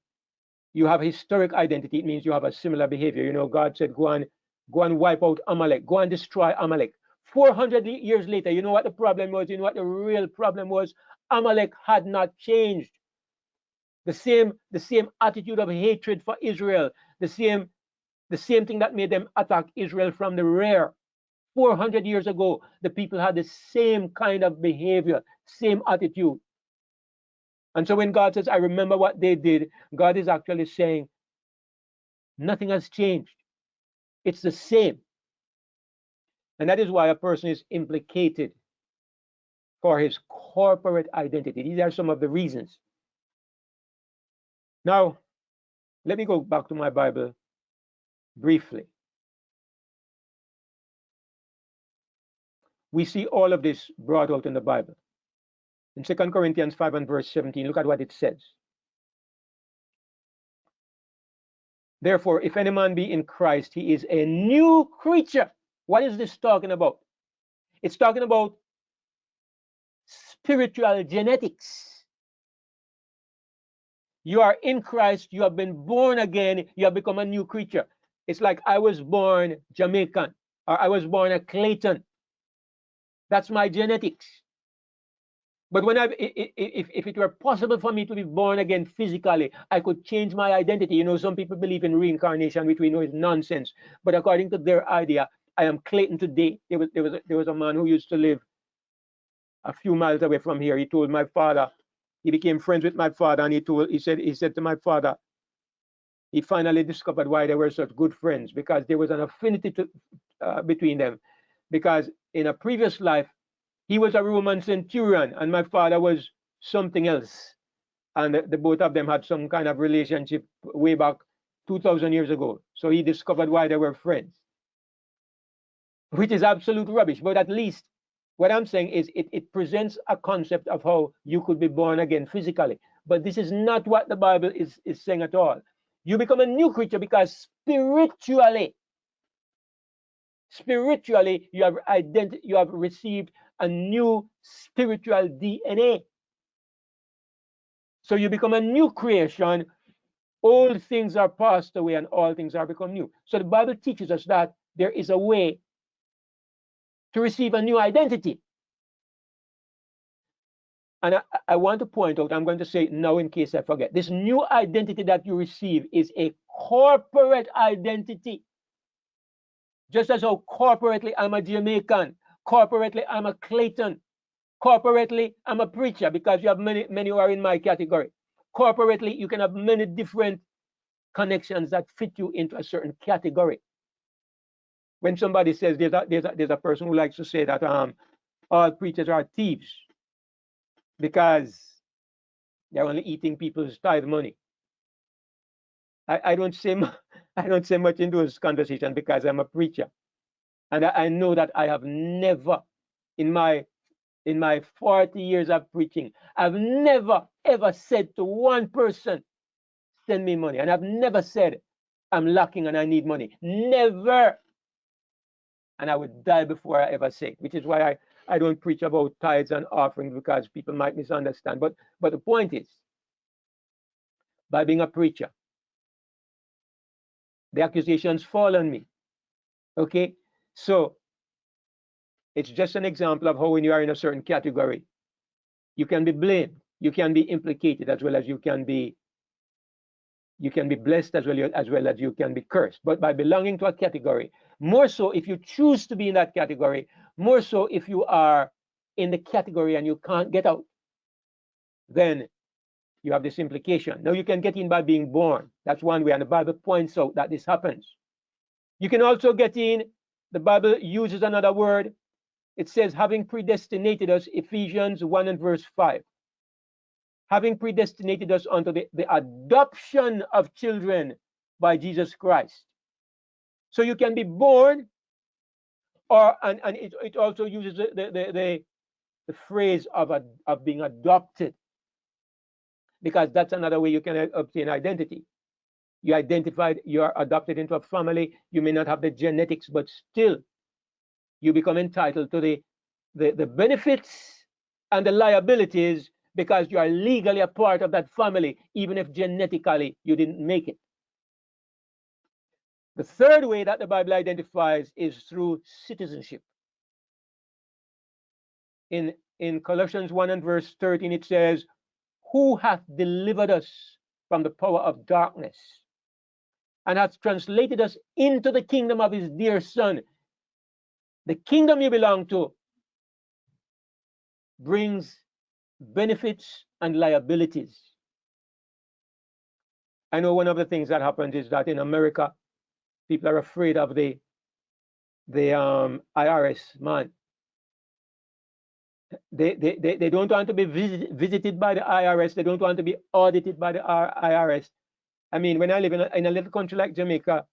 [SPEAKER 1] you have historic identity. It means you have a similar behavior. You know, God said, go and wipe out Amalek. Go and destroy Amalek. 400 years later, you know what the problem was? You know what the real problem was? Amalek had not changed. The same attitude of hatred for Israel, the same thing that made them attack Israel from the rear. 400 years ago, the people had the same kind of behavior, same attitude. And so when God says, I remember what they did, God is actually saying, nothing has changed. It's the same. And that is why a person is implicated for his corporate identity. These are some of the reasons. Now, let me go back to my Bible briefly. We see all of this brought out in the Bible. In 2 Corinthians 5 and verse 17, look at what it says. Therefore, if any man be in Christ, he is a new creature. What is this talking about? It's talking about spiritual genetics. You are in Christ, you have been born again, you have become a new creature. It's like I was born Jamaican, or I was born a Clayton. That's my genetics. But when if it were possible for me to be born again physically, I could change my identity. You know, some people believe in reincarnation, which we know is nonsense. But according to their idea, I am Clayton today. There was a man who used to live a few miles away from here. He told my father, he became friends with my father, and he said to my father, he finally discovered why they were such good friends, because there was an affinity between them. Because in a previous life, he was a Roman centurion and my father was something else. And the both of them had some kind of relationship way back 2,000 years ago. So he discovered why they were friends, which is absolute rubbish. But at least what I'm saying is it presents a concept of how you could be born again physically. But this is not what the Bible is saying at all. You become a new creature because spiritually you have received a new spiritual DNA. So you become a new creation. Old things are passed away and all things are become new. So the Bible teaches us that there is a way to receive a new identity. And I want to point out, I'm going to say it now in case I forget. This new identity that you receive is a corporate identity. Just as how corporately I'm a Jamaican, corporately I'm a Clayton, corporately I'm a preacher, because you have many who are in my category. Corporately, you can have many different connections that fit you into a certain category. When somebody says there's a person who likes to say that all preachers are thieves because they're only eating people's tithe money. I don't say much in those conversations because I'm a preacher, and I know that I have never in my 40 years of preaching, I've never ever said to one person, send me money. And I've never said, I'm lacking and I need money. Never. And I would die before I ever say it, which is why I don't preach about tithes and offerings, because people might misunderstand. But the point is, by being a preacher, the accusations fall on me. Okay? So it's just an example of how when you are in a certain category, you can be blamed, you can be implicated, as well as you can be You can be blessed as well as you can be cursed. But by belonging to a category, more so if you choose to be in that category, more so if you are in the category and you can't get out, then you have this implication. Now you can get in by being born. That's one way, and the Bible points out that this happens. You can also get in, the Bible uses another word. It says, having predestinated us, Ephesians 1 and verse 5. Having predestinated us unto the adoption of children by Jesus Christ. So you can be born, and it also uses the phrase of being adopted, because that's another way you can obtain identity. You are adopted into a family. You may not have the genetics, but still you become entitled to the benefits and the liabilities because you are legally a part of that family, even if genetically you didn't make it. The third way that the Bible identifies is through citizenship. In Colossians 1 and verse 13, it says, who hath delivered us from the power of darkness and hath translated us into the kingdom of his dear Son. The kingdom you belong to brings benefits and liabilities. I know one of the things that happens is that in America, people are afraid of the IRS man. They don't want to be visited by the IRS. They don't want to be audited by the IRS. I mean, when I live in a little country like Jamaica,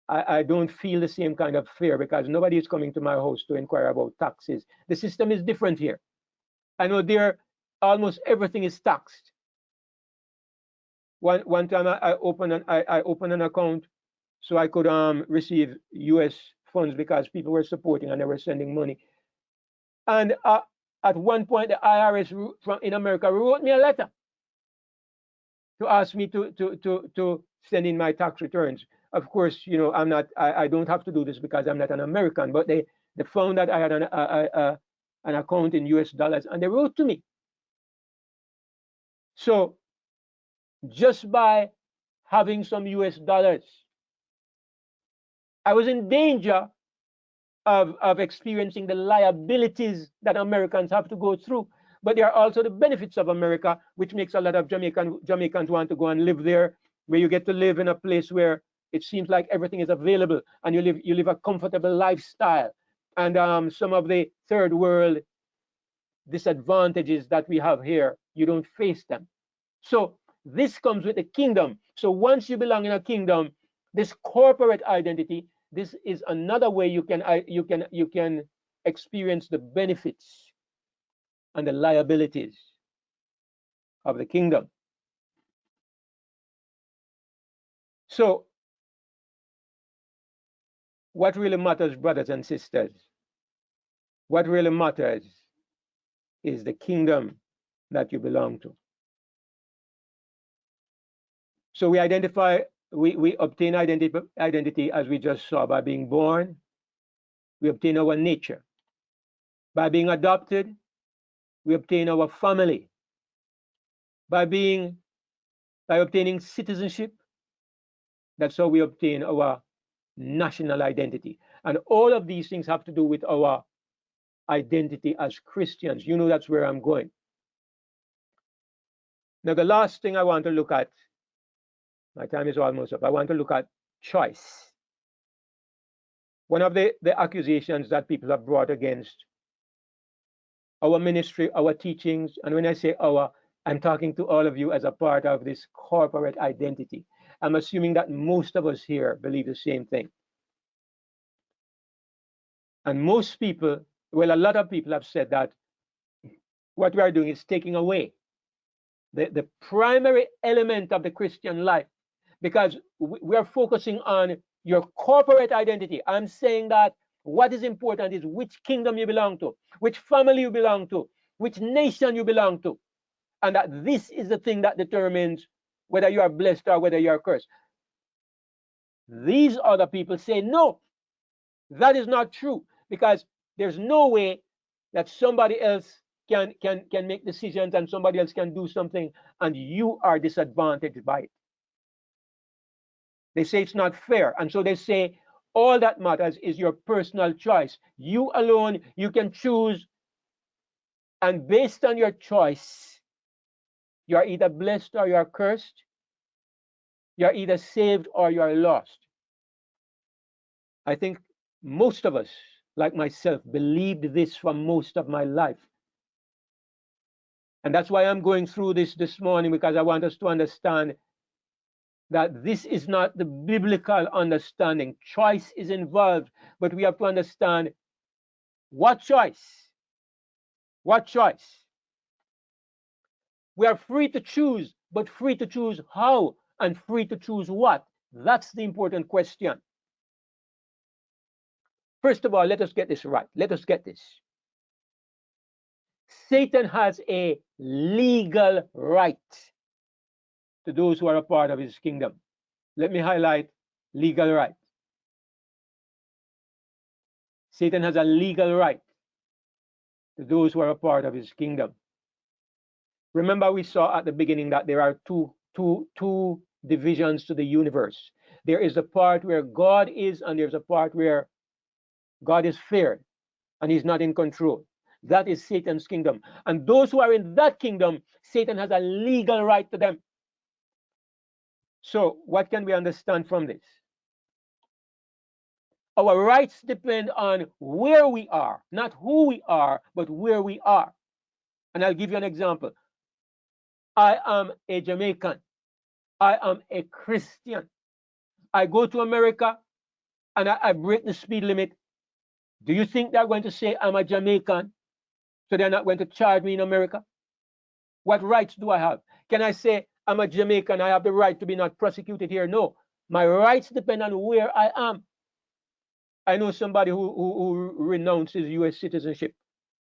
[SPEAKER 1] I don't feel the same kind of fear because nobody is coming to my house to inquire about taxes. The system is different here. I know there almost everything is taxed. One time I opened an account so I could receive US funds because people were supporting and they were sending money. And at one point, the IRS in America wrote me a letter to ask me to send in my tax returns. Of course, you know, I don't have to do this because I'm not an American, but they found that I had an account in US dollars and they wrote to me. So just by having some US dollars, I was in danger of experiencing the liabilities that Americans have to go through. But there are also the benefits of America, which makes a lot of Jamaicans want to go and live there, where you get to live in a place where it seems like everything is available and you live a comfortable lifestyle. And some of the third world disadvantages that we have here, you don't face them. So this comes with the kingdom. So once you belong in a kingdom, this corporate identity, this is another way you can experience the benefits and the liabilities of the kingdom. So what really matters, brothers and sisters, what really matters is the kingdom that you belong to. So we obtain identity as we just saw by being born. We obtain our nature. By being adopted, we obtain our family. By obtaining citizenship, that's how we obtain our national identity. And all of these things have to do with our identity as Christians. You know that's where I'm going. Now, the last thing I want to look at, my time is almost up. I want to look at choice. One of the accusations that people have brought against our ministry, our teachings, and when I say our, I'm talking to all of you as a part of this corporate identity. I'm assuming that most of us here believe the same thing. And most people, well, a lot of people have said that what we are doing is taking away the primary element of the Christian life, because we are focusing on your corporate identity. I'm saying that what is important is which kingdom you belong to, which family you belong to, which nation you belong to, and that this is the thing that determines whether you are blessed or whether you are cursed. These other people say, no, that is not true, because there's no way that somebody else can make decisions and somebody else can do something and you are disadvantaged by it. They say it's not fair. And so they say all that matters is your personal choice. You alone, you can choose. And based on your choice, you are either blessed or you are cursed. You are either saved or you are lost. I think most of us, like myself, believed this for most of my life. And that's why I'm going through this morning, because I want us to understand that this is not the biblical understanding. Choice is involved, but we have to understand what choice. What choice? We are free to choose, but free to choose how and free to choose what. That's the important question. First of all, let us get this right. Let us get this. Satan has a legal right to those who are a part of his kingdom. Let me highlight legal right. Satan has a legal right to those who are a part of his kingdom. Remember, we saw at the beginning that there are two divisions to the universe. There is a part where God is, and there's a part where God is feared and he's not in control. That is Satan's kingdom. And those who are in that kingdom, Satan has a legal right to them. So, what can we understand from this? Our rights depend on where we are, not who we are, but where we are. And I'll give you an example. I am a Jamaican. I am a Christian. I go to America and I break the speed limit. Do you think they're going to say I'm a Jamaican? So they're not going to charge me in America? What rights do I have? Can I say I'm a Jamaican, I have the right to be not prosecuted here? No. My rights depend on where I am. I know somebody who renounced his US citizenship.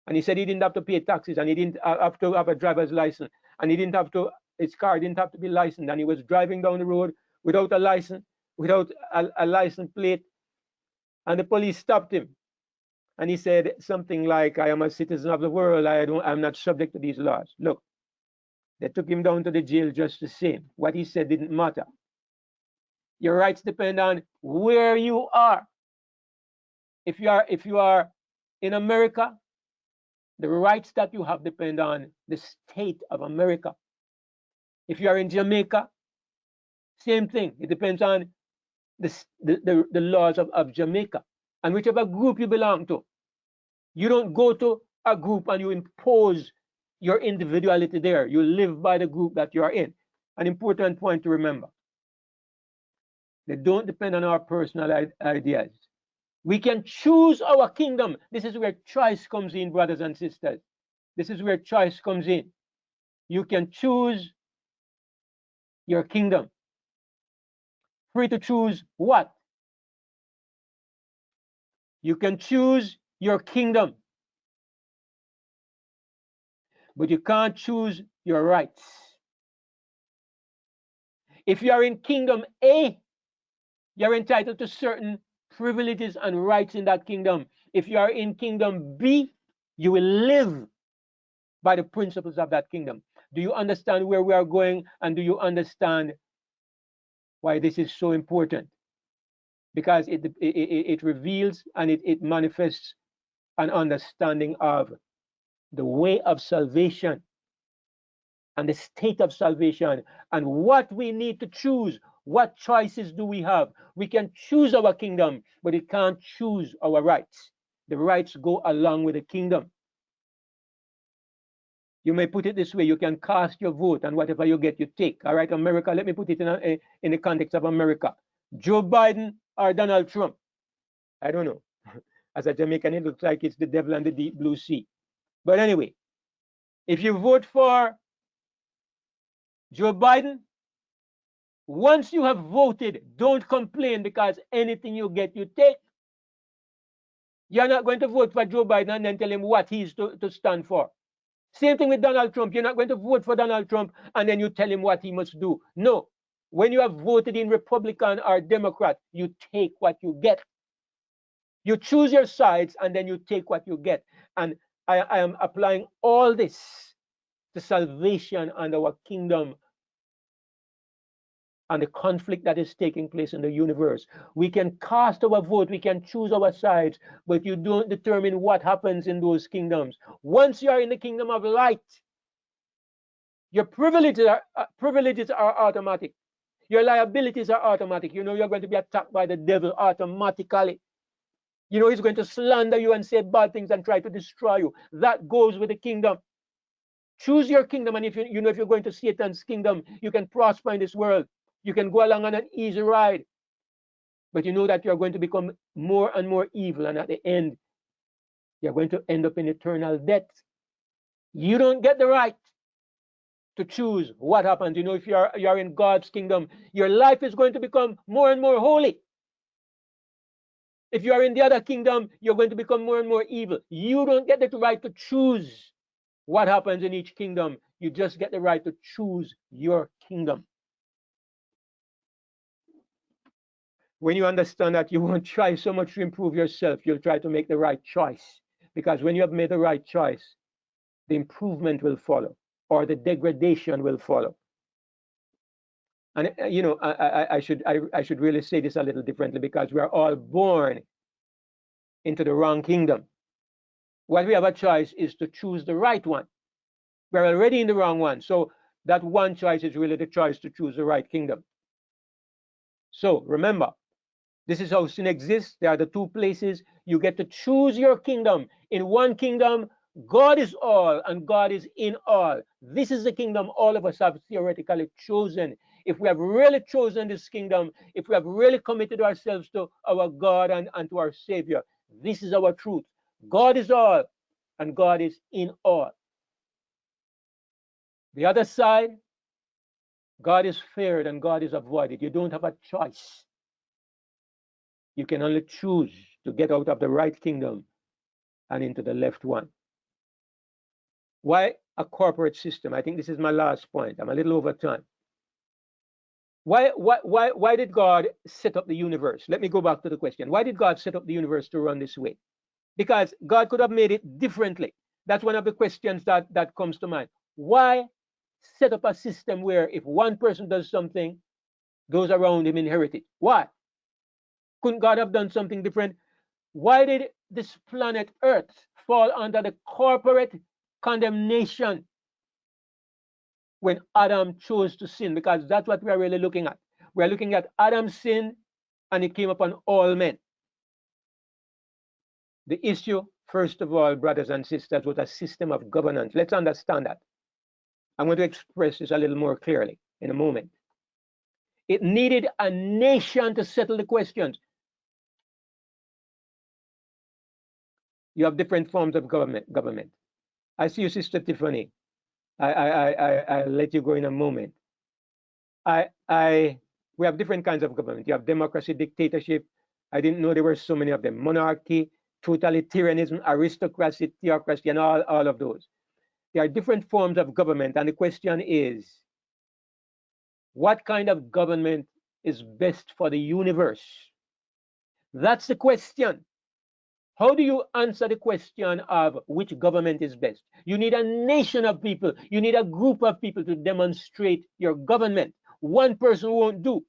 [SPEAKER 1] And he said he didn't have to pay taxes, and he didn't have to have a driver's license, and he didn't have to, his car didn't have to be licensed, and he was driving down the road without a license, without a license plate, and the police stopped him. And he said something like, I am a citizen of the world, I'm not subject to these laws. Look, they took him down to the jail just the same. What he said didn't matter. Your rights depend on where you are. If you are in America, the rights that you have depend on the state of America. If you are in Jamaica, same thing. It depends on the laws of Jamaica and whichever group you belong to. You don't go to a group and you impose your individuality there. You live by the group that you are in. An important point to remember. They don't depend on our personal ideas. We can choose our kingdom. This is where choice comes in, brothers and sisters. This is where choice comes in. You can choose your kingdom. Free to choose what? You can choose your kingdom, but you can't choose your rights. If you are in kingdom A, you're entitled to certain privileges and rights in that kingdom. If you are in kingdom B, you will live by the principles of that kingdom. Do you understand where we are going? And do you understand why this is so important? Because it reveals and it manifests an understanding of the way of salvation and the state of salvation and what we need to choose. What choices do we have? We can choose our kingdom, but it can't choose our rights. The rights go along with the kingdom. You may put it this way: you can cast your vote, and whatever you get, you take. All right, America, let me put it in the context of America. Joe Biden or Donald Trump? I don't know. As a Jamaican, it looks like it's the devil and the deep blue sea. But anyway, if you vote for Joe Biden, once you have voted, don't complain because anything you get, you take. You're not going to vote for Joe Biden and then tell him what he's to stand for. Same thing with Donald Trump. You're not going to vote for Donald Trump and then you tell him what he must do. No. When you have voted in Republican or Democrat, you take what you get. You choose your sides and then you take what you get. And I am applying all this to salvation and our kingdom and the conflict that is taking place in the universe. We can cast our vote, we can choose our sides, but you don't determine what happens in those kingdoms. Once you are in the kingdom of light, your privileges are automatic. Your liabilities are automatic. You know you're going to be attacked by the devil automatically. You know he's going to slander you and say bad things and try to destroy you. That goes with the kingdom. Choose your kingdom, and if you know if you're going to Satan's kingdom, you can prosper in this world. You can go along on an easy ride, but you know that you're going to become more and more evil, and at the end, you're going to end up in eternal death. You don't get the right to choose what happens. You know, if you're in God's kingdom, your life is going to become more and more holy. If you are in the other kingdom, you're going to become more and more evil. You don't get the right to choose what happens in each kingdom. You just get the right to choose your kingdom. When you understand that, you won't try so much to improve yourself, you'll try to make the right choice. Because when you have made the right choice, the improvement will follow, or the degradation will follow. And you know, I should really say this a little differently, because we are all born into the wrong kingdom. What we have a choice is to choose the right one. We're already in the wrong one, so that one choice is really the choice to choose the right kingdom. So remember, this is how sin exists. There are the two places. You get to choose your kingdom. In one kingdom, God is all and God is in all. This is the kingdom all of us have theoretically chosen. If we have really chosen this kingdom, if we have really committed ourselves to our God and to our Savior, this is our truth. God is all and God is in all. The other side, God is feared and God is avoided. You don't have a choice. You can only choose to get out of the right kingdom and into the left one. Why a corporate system? I think this is my last point. I'm a little over time. Why did God set up the universe? Let me go back to the question. Why did God set up the universe to run this way? Because God could have made it differently. That's one of the questions that comes to mind. Why set up a system where if one person does something, those around him inherit it? Why? Couldn't God have done something different? Why did this planet Earth fall under the corporate condemnation when Adam chose to sin? Because that's what we are really looking at. We are looking at Adam's sin, and it came upon all men. The issue, first of all, brothers and sisters, was a system of governance. Let's understand that. I'm going to express this a little more clearly in a moment. It needed a nation to settle the questions. You have different forms of government. I see you, Sister Tiffany. I'll let you go in a moment. We have different kinds of government. You have democracy, dictatorship. I didn't know there were so many of them. Monarchy, totalitarianism, aristocracy, theocracy, and all of those. There are different forms of government, and the question is, what kind of government is best for the universe? That's the question. How do you answer the question of which government is best? You need a nation of people. You need a group of people to demonstrate your government. One person won't do.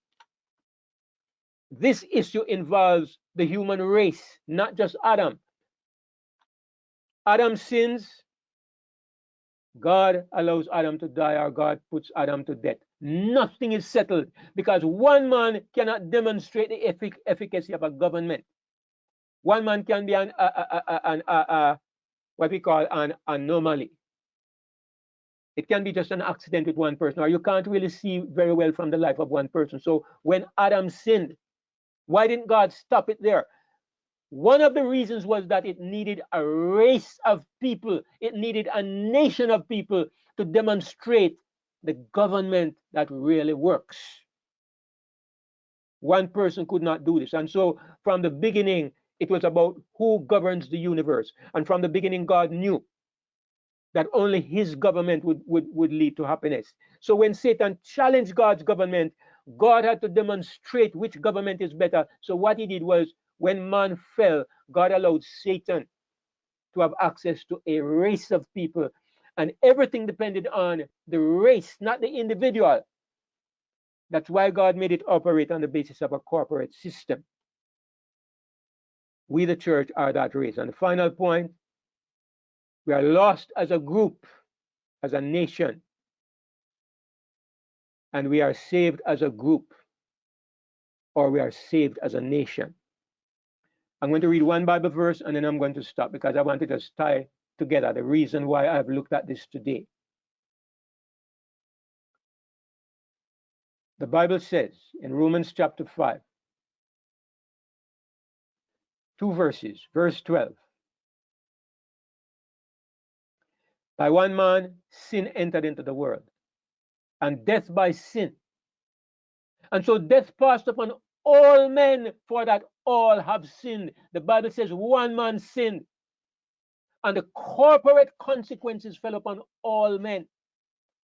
[SPEAKER 1] This issue involves the human race, not just Adam. Adam sins, God allows Adam to die, or God puts Adam to death. Nothing is settled because one man cannot demonstrate the efficacy of a government. One man can be what we call an anomaly. It can be just an accident with one person, or you can't really see very well from the life of one person. So when Adam sinned, why didn't God stop it there? One of the reasons was that it needed a race of people. It needed a nation of people to demonstrate the government that really works. One person could not do this. And so from the beginning, it was about who governs the universe. And from the beginning, God knew that only his government would lead to happiness. So when Satan challenged God's government, God had to demonstrate which government is better. So what he did was, when man fell, God allowed Satan to have access to a race of people. And everything depended on the race, not the individual. That's why God made it operate on the basis of a corporate system. We, the church, are that race. And the final point, we are lost as a group, as a nation, and we are saved as a group, or we are saved as a nation. I'm going to read one Bible verse and then I'm going to stop because I want to just tie together the reason why I've looked at this today. The Bible says in Romans chapter 5, 2 verses, verse 12, by one man sin entered into the world, and death by sin. And so death passed upon all men, for that all have sinned. The Bible says one man sinned, and the corporate consequences fell upon all men.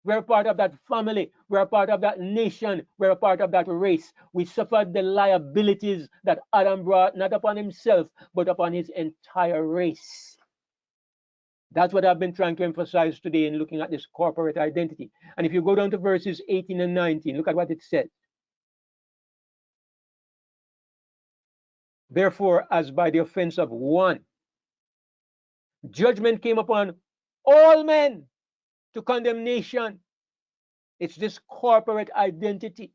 [SPEAKER 1] We're part of that family. We're a part of that nation. We're a part of that race. We suffered the liabilities that Adam brought, not upon himself, but upon his entire race. That's what I've been trying to emphasize today in looking at this corporate identity. And if you go down to verses 18 and 19, look at what it says. Therefore, as by the offense of one, judgment came upon all men to condemnation. It's this corporate identity.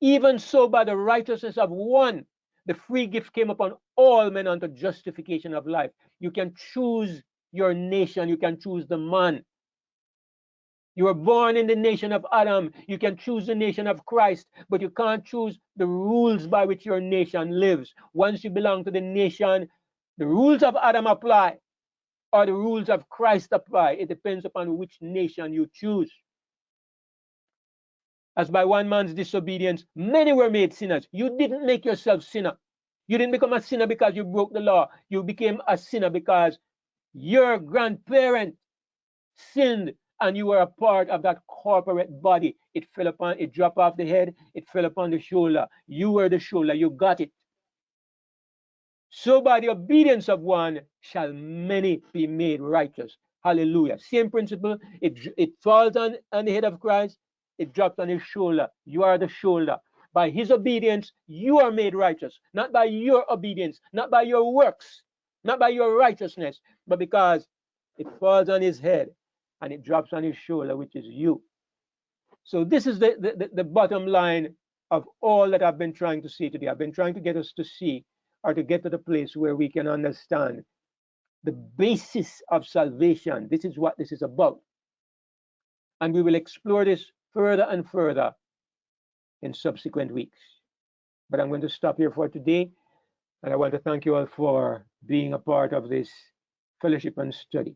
[SPEAKER 1] Even so, by the righteousness of one, the free gift came upon all men unto justification of life. You can choose your nation. You can choose the man. You were born in the nation of Adam. You can choose the nation of Christ, but you can't choose the rules by which your nation lives. Once you belong to the nation, the rules of Adam apply, or the rules of Christ apply. It depends upon which nation you choose. As by one man's disobedience, many were made sinners. You didn't make yourself sinner. You didn't become a sinner because you broke the law. You became a sinner because your grandparent sinned and you were a part of that corporate body. It dropped off the head, it fell upon the shoulder. You were the shoulder, you got it. So by the obedience of one shall many be made righteous. Hallelujah. Same principle. It falls on the head of Christ. It drops on his shoulder. You are the shoulder. By his obedience, you are made righteous. Not by your obedience, not by your works, not by your righteousness, but because it falls on his head and it drops on his shoulder, which is you. So this is the bottom line of all that I've been trying to say today. I've been trying to get us to see, or to get to the place where we can understand the basis of salvation. This is what this is about. And we will explore this further and further in subsequent weeks. But I'm going to stop here for today. And I want to thank you all for being a part of this fellowship and study.